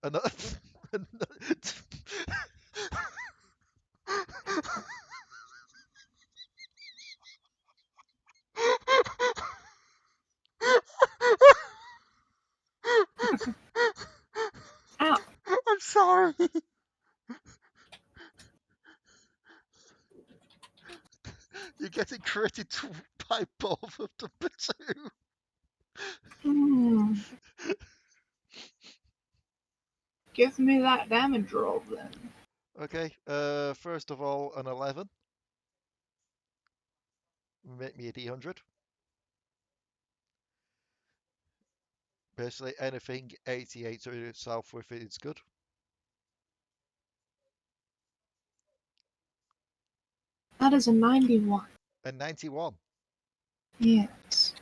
Another. Ow. I'm sorry. You're getting critted by both of them, Potoo. Give me that damage roll then. Okay, first of all, an 11. Make me a d100. Basically, anything 88 or south with it is good. That is a 91. And 91. Yes.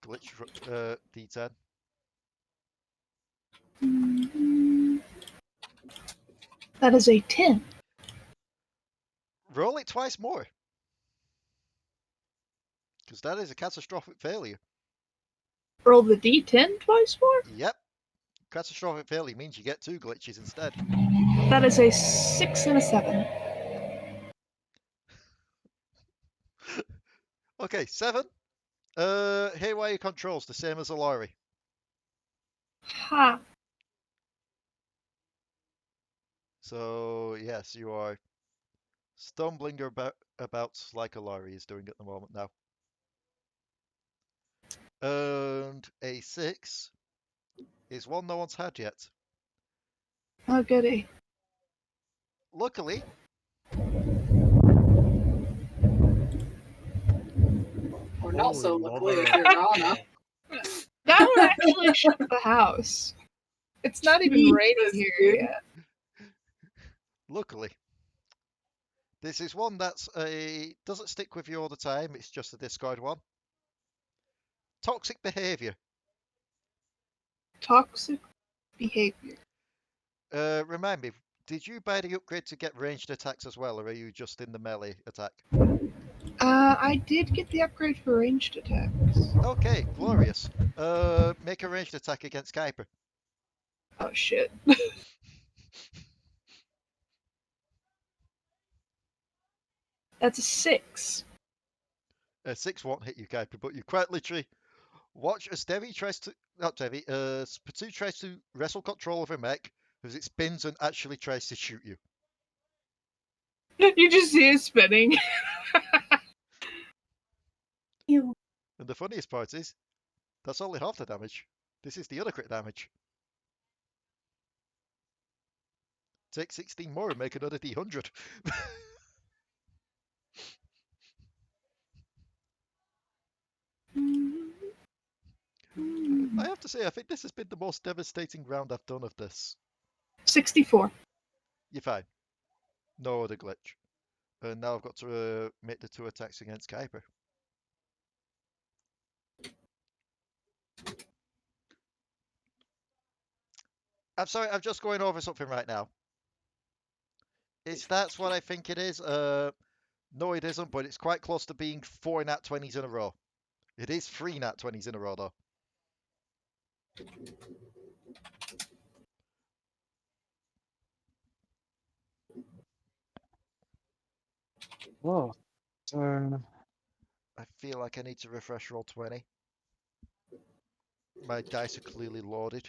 Glitch D10. That is a 10. Roll it twice more. Because that is a catastrophic failure. Roll the d10 twice more? Yep. Catastrophic failure means you get 2 glitches instead. That is a 6 and a 7. Okay, 7. Haywire controls, the same as Alari. Ha. So, yes, you are stumbling about like Alari is doing at the moment now. And a 6 is one no one's had yet. Oh, goody. Luckily, Or not so Holy luckily mother if of you're Ranna. That would actually shook the house. It's not even raining Jesus, here dude. yet. luckily. This is one that's doesn't stick with you all the time, it's just a discard one. Toxic behavior. Toxic behavior. Remind me, did you buy the upgrade to get ranged attacks as well, or are you just in the melee attack? I did get the upgrade for ranged attacks. Okay, glorious. Make a ranged attack against Kuiper. Oh, shit. That's a 6. 6 won't hit you, Kuiper, but you quite literally watch as Devi tries to, not Devi, Potoo tries to wrestle control of her mech, as it spins and actually tries to shoot you. You just see it spinning. Ew. And the funniest part is, that's only half the damage. This is the other crit damage. Take 16 more and make another D100. I have to say, I think this has been the most devastating round I've done of this. 64. You're fine. No other glitch. And now I've got to make the 2 attacks against Kuiper. I'm sorry, I'm just going over something right now. Is that what I think it is? No, it isn't, but it's quite close to being 4 nat 20s in a row. It is 3 nat 20s in a row, though. Whoa. I feel like I need to refresh roll 20. My dice are clearly loaded.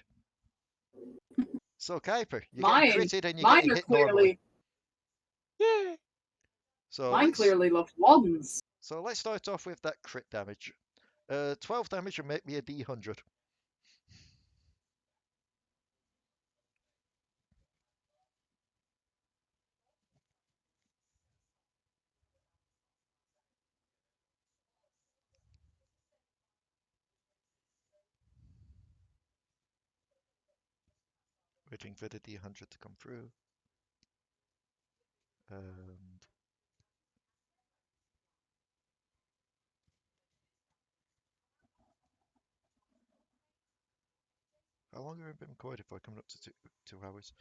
So, Kuiper, you're getting critted and you're Mine getting are hit normally. clearly. Yay! So Mine clearly love ones. So let's start off with that crit damage. 12 damage will make me a D100. Waiting for the D100 to come through. And how long have we been recording for? Coming up to 2 hours.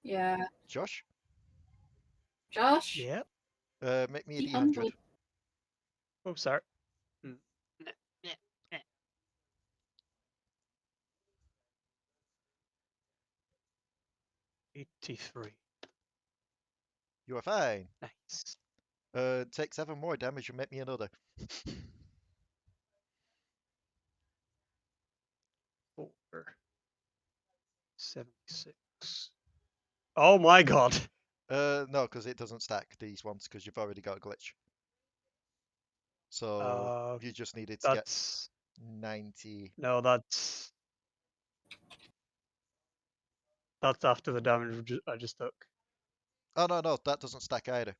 Yeah. Josh, Josh? Yep. make me a D100. 800. Oh, sorry. 83. You are fine. Nice. Take 7 more damage and make me another. 4. 76. Oh my god. No, because it doesn't stack these ones because you've already got a glitch. So you just needed to get That's 90. no, that's after the damage I just took. Oh no, that doesn't stack either.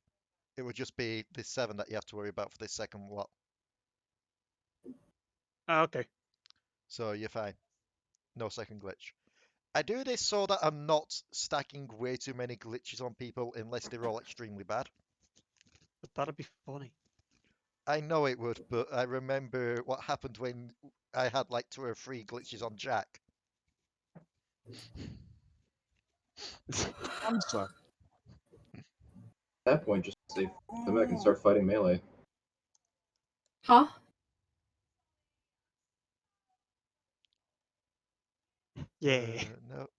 It would just be this 7 that you have to worry about for this second lot. Okay. So you're fine. No second glitch. I do this so that I'm not stacking way too many glitches on people unless they're all extremely bad. But that'd be funny. I know it would, but I remember what happened when I had like 2 or 3 glitches on Jack. Answer. At that point, just say them back and start fighting melee. Huh? Yeah. Nope.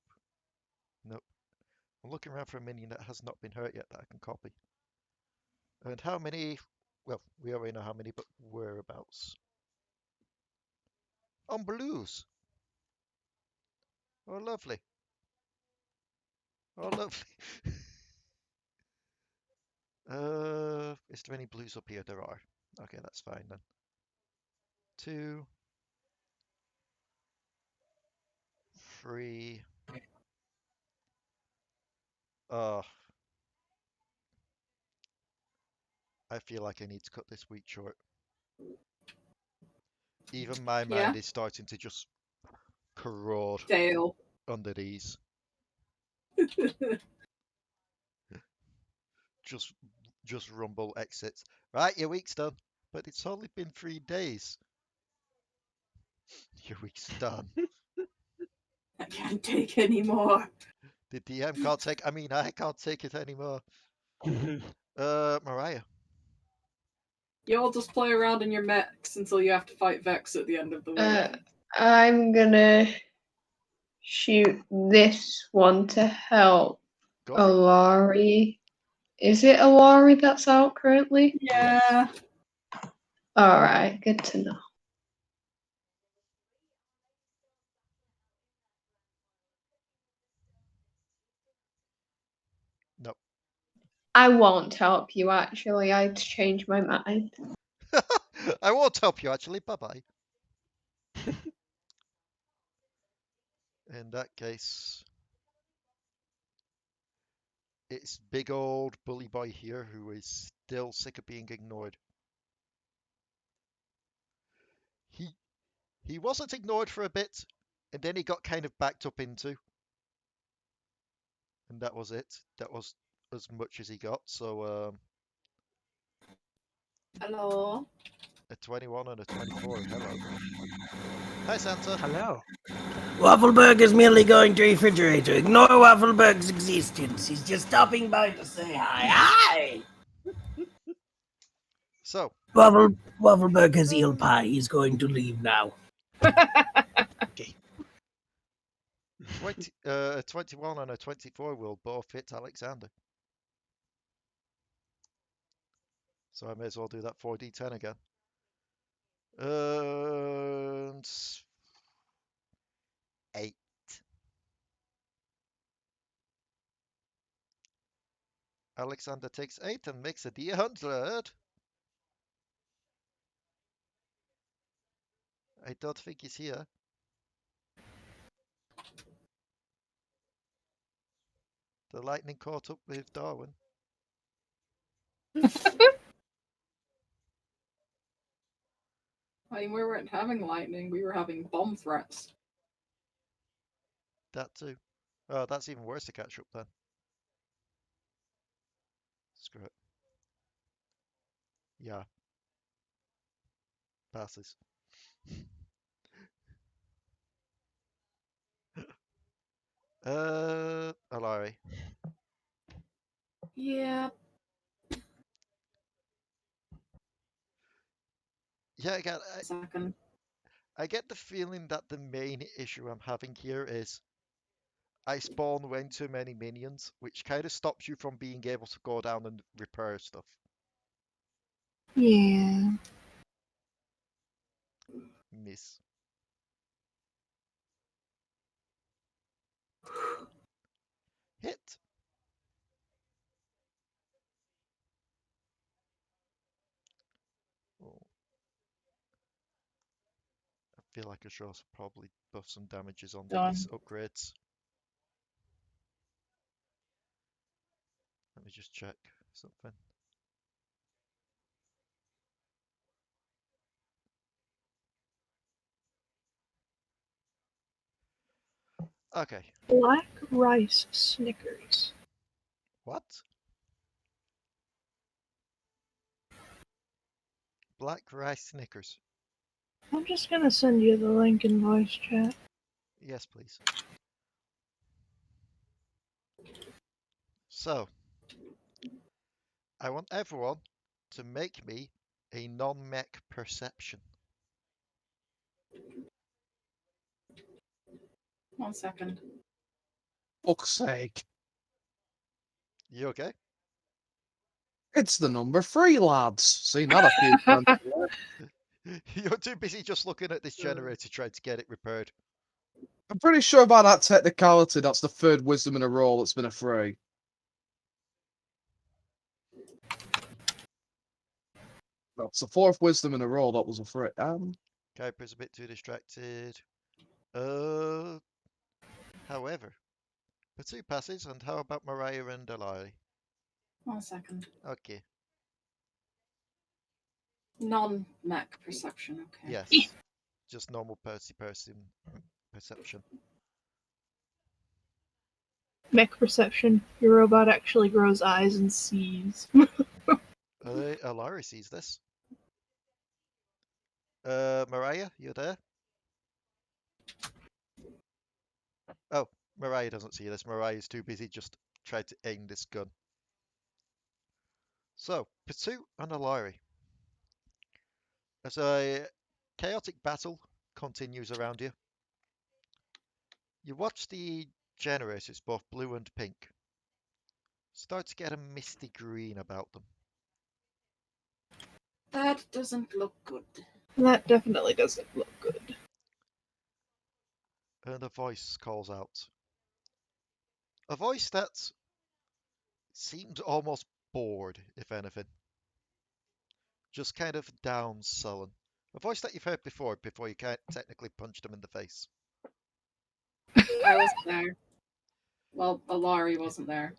Nope. I'm looking around for a minion that has not been hurt yet that I can copy. And how many? Well, we already know how many, but whereabouts? On blues. Oh, lovely. Oh, lovely. Is there any blues up here? There are. Okay, that's fine then. 2, 3. Oh, I feel like I need to cut this week short. Even my Yeah. mind is starting to just corrode Dale. under these. Just rumble exits. Right, your week's done. But it's only been 3 days. Your week's done. I can't take any more. The DM can't take. I mean, I can't take it anymore. Mariah. You all just play around in your mechs until you have to fight Vex at the end of the week. I'm gonna shoot this one to help Go for it. Alari. Is it Alari that's out currently? Yeah. Alright, good to know. Nope. I won't help you actually, I changed my mind. I won't help you actually. Bye bye. In that case, it's big old bully boy here who is still sick of being ignored. He wasn't ignored for a bit, and then he got kind of backed up into, and that was it. That was as much as he got. So Hello. a 21 and a 24. Hello. Hi, Santa. Hello. Waffleberg is merely going to refrigerator. Ignore Waffleberg's existence. He's just stopping by to say hi. Hi! So, Waffleberg has eel pie. He's going to leave now. Okay. 21 and a 24 will both hit Alexander. So I may as well do that 4d10 again. And 8. Alexander takes 8 and makes a D100. I don't think he's here. The lightning caught up with Darwin. I mean, we weren't having lightning, we were having bomb threats. That too. Oh, that's even worse to catch up then. Screw it. Yeah. Passes. Alari. Yeah. Yeah, again, Second. I get the feeling that the main issue I'm having here is I spawn way too many minions, which kind of stops you from being able to go down and repair stuff. Yeah. Miss. Hit. Oh. I feel like I should also probably buff some damages on these upgrades. Let me just check something. Okay. Black rice Snickers. What? black rice Snickers. I'm just gonna send you the link in voice chat. Yes, please. So, I want everyone to make me a non-mech perception. 1 second. Fuck's sake. You okay? It's the number 3, lads. See, not a few times. You're too busy just looking at this generator trying to get it repaired. I'm pretty sure about that technicality, that's the 3rd wisdom in a row that's been a 3. That's the 4th wisdom in a row that was a 3. Kuiper's a bit too distracted. However, Potoo passes, and how about Mariah and Alari? 1 second. Okay. Non-mech perception, okay. Yes. Just normal person perception. Mech perception. Your robot actually grows eyes and sees. Alari sees this. Mariah, you there? Oh, Mariah doesn't see this. Mariah's too busy just trying to aim this gun. So, Potoo and Alari. As a chaotic battle continues around you, you watch the generators, both blue and pink, start to get a misty green about them. That doesn't look good. That definitely doesn't look good. And a voice calls out. A voice that seems almost bored, if anything. Just kind of down, sullen. A voice that you've heard before you can't technically punched him in the face. I wasn't there. Well, Alari wasn't there.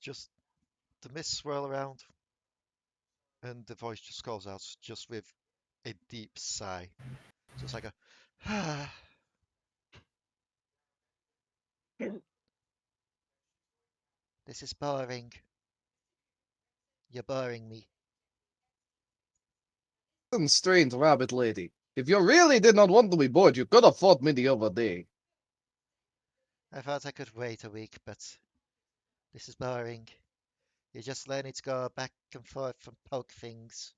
Just the mists swirl around, and the voice just calls out, just with a deep sigh. Just like a, This is boring. You're boring me. Strange rabbit lady. If you really did not want to be bored, you could have fought me the other day. I thought I could wait a week, but this is boring. You're just learning to go back and forth and poke things.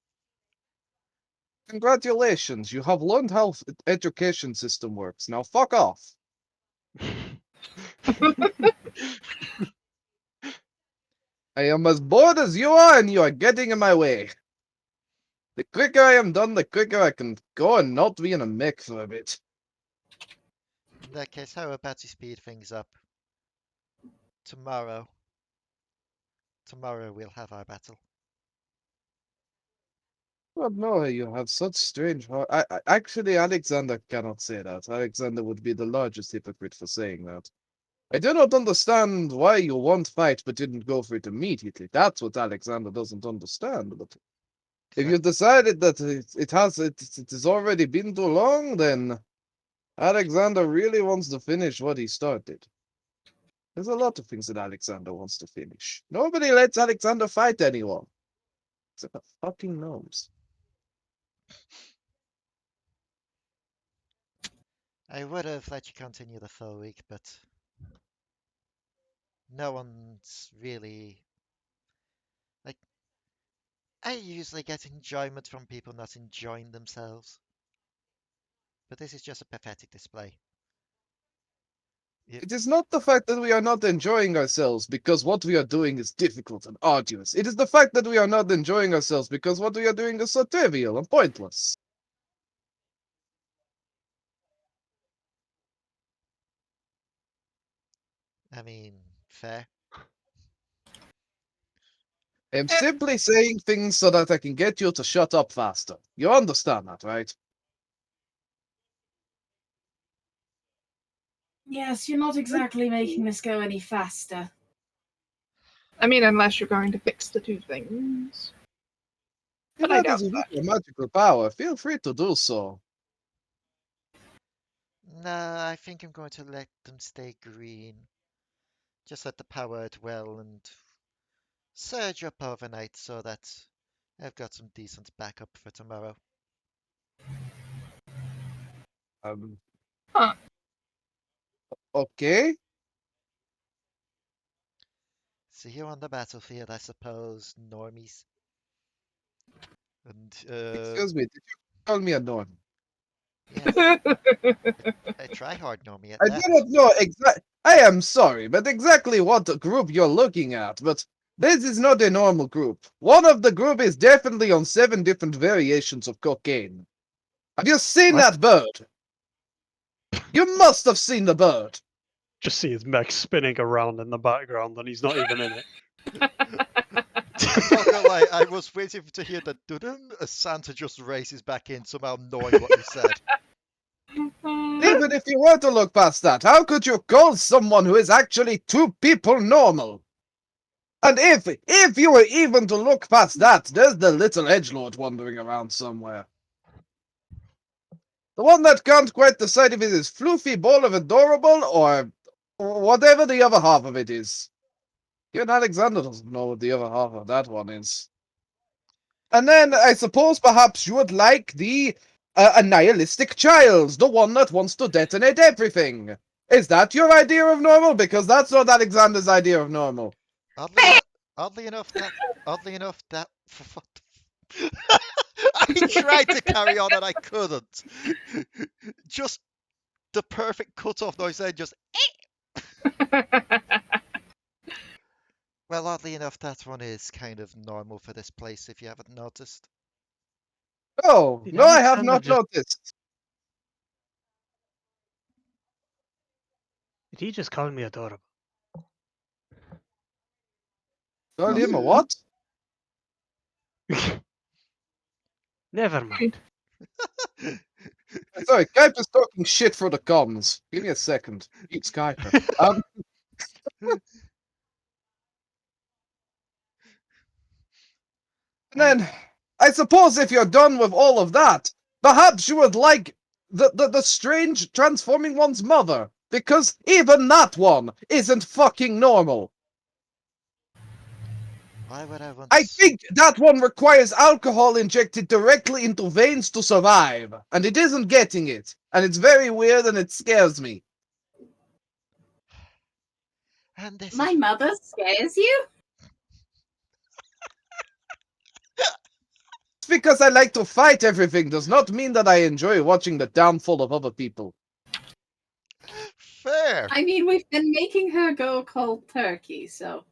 Congratulations, you have learned how education system works. Now fuck off. I am as bored as you are, and you are getting in my way. The quicker I am done, the quicker I can go and not be in a mech for a bit. In that case, how about you speed things up? Tomorrow we'll have our battle. Oh no, you have such strange heart. Actually, Alexander cannot say that. Alexander would be the largest hypocrite for saying that. I do not understand why you want fight but didn't go for it immediately. That's what Alexander doesn't understand. But if you decided that it has already been too long, then Alexander really wants to finish what he started. There's a lot of things that Alexander wants to finish. Nobody lets Alexander fight anyone. Except the fucking gnomes. I would have let you continue the full week, but no one's really like. I usually get enjoyment from people not enjoying themselves, but this is just a pathetic display. It is not the fact that we are not enjoying ourselves because what we are doing is difficult and arduous. It is the fact that we are not enjoying ourselves because what we are doing is so trivial and pointless. I mean, fair. I am simply saying things so that I can get you to shut up faster. You understand that, right? Yes, you're not exactly making this go any faster. I mean, unless you're going to fix the two things. If But I that doubt is that. your magical power, feel free to do so. Nah, I think I'm going to let them stay green. Just let the power dwell and surge up overnight so that I've got some decent backup for tomorrow. Um, Huh. okay. See you on the battlefield, I suppose, normies. And Excuse me, did you call me a norm? yes, a try-hard normie at I that. do not know exact. I am sorry, but exactly what group you're looking at, but this is not a normal group. One of the group is definitely on 7 different variations of cocaine. Have you seen What? that bird? You must have seen the bird. Just see his mech spinning around in the background, and he's not even in it. I'm not gonna lie, I was waiting to hear the dudum as Santa just races back in, somehow knowing what you said. Even if you were to look past that, how could you call someone who is actually 2 people normal? And if you were even to look past that, there's the little edgelord wandering around somewhere. The one that can't quite decide if it is floofy ball of adorable or whatever the other half of it is. Even Alekxander doesn't know what the other half of that one is. And then I suppose perhaps you would like the a nihilistic child, the one that wants to detonate everything. Is that your idea of normal? Because that's not Alexander's idea of normal. Oddly enough, that what I tried to carry on and I couldn't. Just the perfect cut-off noise there, just. Well, oddly enough, that one is kind of normal for this place, if you haven't noticed. Oh, Did no, I have Alexander not just- noticed. Did he just call me adorable? Call him a what? Never mind. Sorry, Kuiper's talking shit for the comms. Give me a second. It's Kuiper. And then, I suppose if you're done with all of that, perhaps you would like the strange transforming one's mother, because even that one isn't fucking normal. Why would I want? I think that one requires alcohol injected directly into veins to survive, and it isn't getting it, and it's very weird and it scares me. And this My is mother scares you? Just because I like to fight everything does not mean that I enjoy watching the downfall of other people. fair. I mean, we've been making her go cold turkey, so.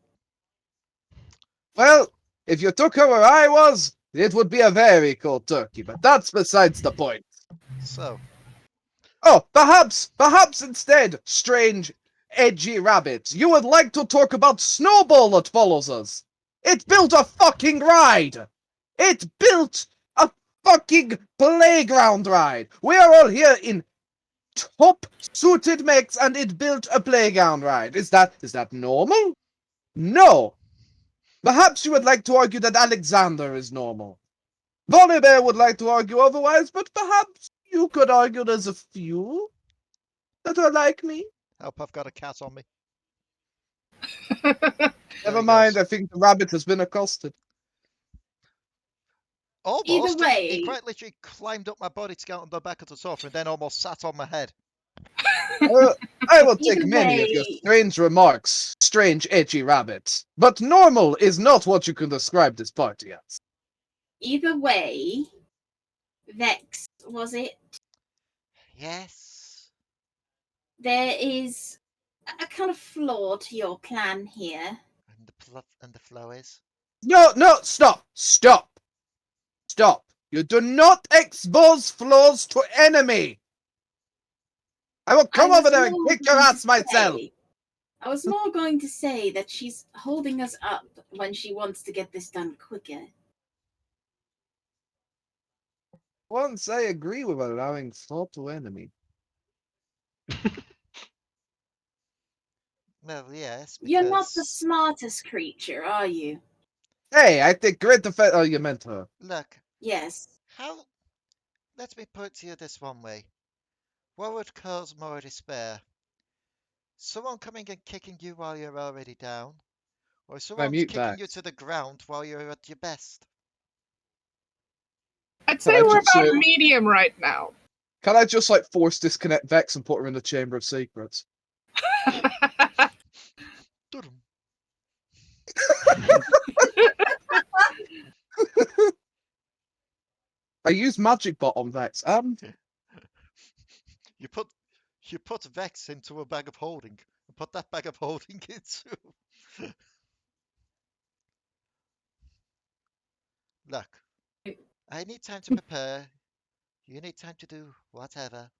Well, if you took her where I was, it would be a very cold turkey, but that's besides the point. So, Oh, perhaps instead, strange, edgy rabbit, you would like to talk about Snowball that follows us. It built a fucking ride. It built a fucking playground ride. We are all here in top suited mechs and it built a playground ride. Is that normal? No. Perhaps you would like to argue that Alexander is normal. Volibear would like to argue otherwise, but perhaps you could argue there's a few that are like me. help, I've got a cat on me. Never he mind, goes. I think the rabbit has been accosted. Almost. Either way- He quite literally climbed up my body to get on the back of the sofa and then almost sat on my head. I will take Either many of your way- strange remarks, strange edgy rabbit. But normal is not what you can describe this party as. Either way, Vex, was it? Yes. There is a kind of flaw to your plan here. And the flow is. No, stop. You do not expose flaws to enemy. I will come I over was there and more kick your going to ass myself. say- I was more going to say that she's holding us up when she wants to get this done quicker. Once I agree with allowing thought to enemy. Well, yes. You're not the because- smartest creature, are you? Hey, I think great offense. Oh, you meant her. Look, Yes. how. Let me put it to you this one way. What would cause more despair? Someone coming and kicking you while you're already down, or someone mute kicking you back. to the ground while you're at your best? I'd Can say I we're just about say- medium right now. Can I just like force disconnect Vex and put her in the Chamber of Secrets? Dudum. I use Magic Bot on Vex. You put Vex into a bag of holding and put that bag of holding into. Look, I need time to prepare. You need time to do whatever.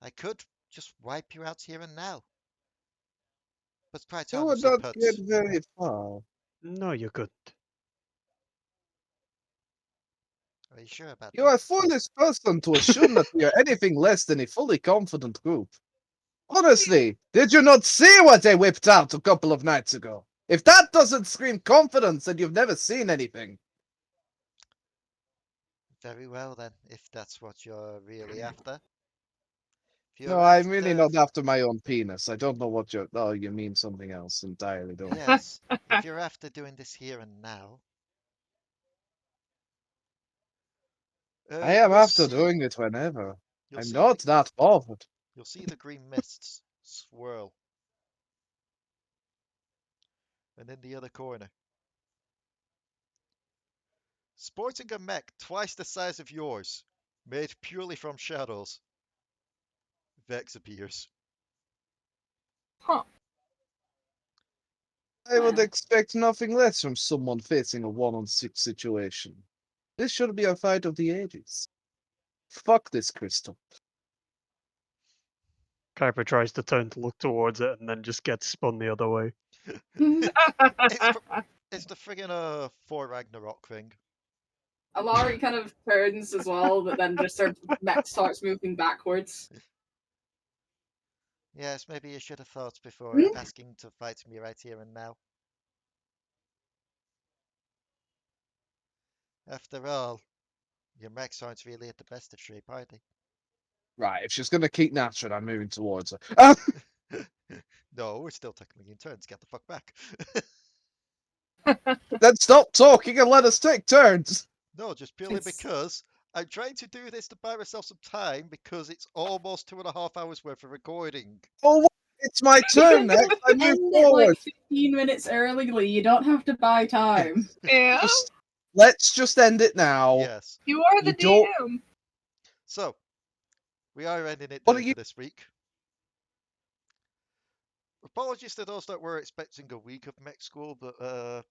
I could just wipe you out here and now. But it's quite You time would to not put. get very far. No, you couldn't. Are you sure about You that? are a foolish person to assume that we are anything less than a fully confident group. Honestly, did you not see what they whipped out a couple of nights ago? If that doesn't scream confidence, then you've never seen anything. Very well then, if that's what you're really after. If No, you're I'm really after, not after my own penis. I don't know what you're. Oh, you mean something else entirely, don't you? yes, if you're after doing this here and now, I am you'll after see, doing it whenever. you'll I'm see not that bothered. you'll see the green mists swirl. And in the other corner, sporting a mech twice the size of yours, made purely from shadows, Vex appears. Huh. I would expect nothing less from someone facing a 1-on-6 situation. This should be a fight of the ages. Fuck this crystal. Kuiper tries to turn to look towards it and then just gets spun the other way. It's the friggin' for Ragnarok thing. Alari kind of turns as well, but then just her mech starts moving backwards. Yes, maybe you should have thought before asking to fight me right here and now. After all, your mechs aren't really at the best of shape, are they? Right, if she's gonna keep natural, I'm moving towards her. No, we're still technically in turns. Get the fuck back. Then stop talking and let us take turns. No, just purely because I'm trying to do this to buy myself some time because it's almost 2.5 hours worth of recording. Oh, it's my turn next. I move End it forward. like 15 minutes early. You don't have to buy time. Yeah, Let's just end it now. Yes. you are the You don't- DM. So, we are ending it What there are you- for this week. Apologies to those that were expecting a week of mech school, but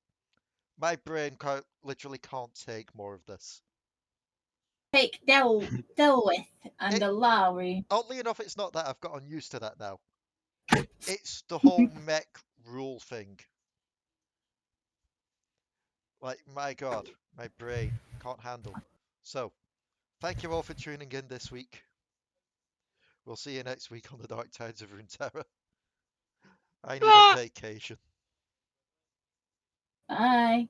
my brain literally can't take more of this. Take Delwith and Alari. Oddly enough, it's not that. I've gotten used to that now. It's the whole mech rule thing. Like, my god, my brain can't handle. So, thank you all for tuning in this week. We'll see you next week on the Dark Tides of Runeterra. I need a vacation. Bye.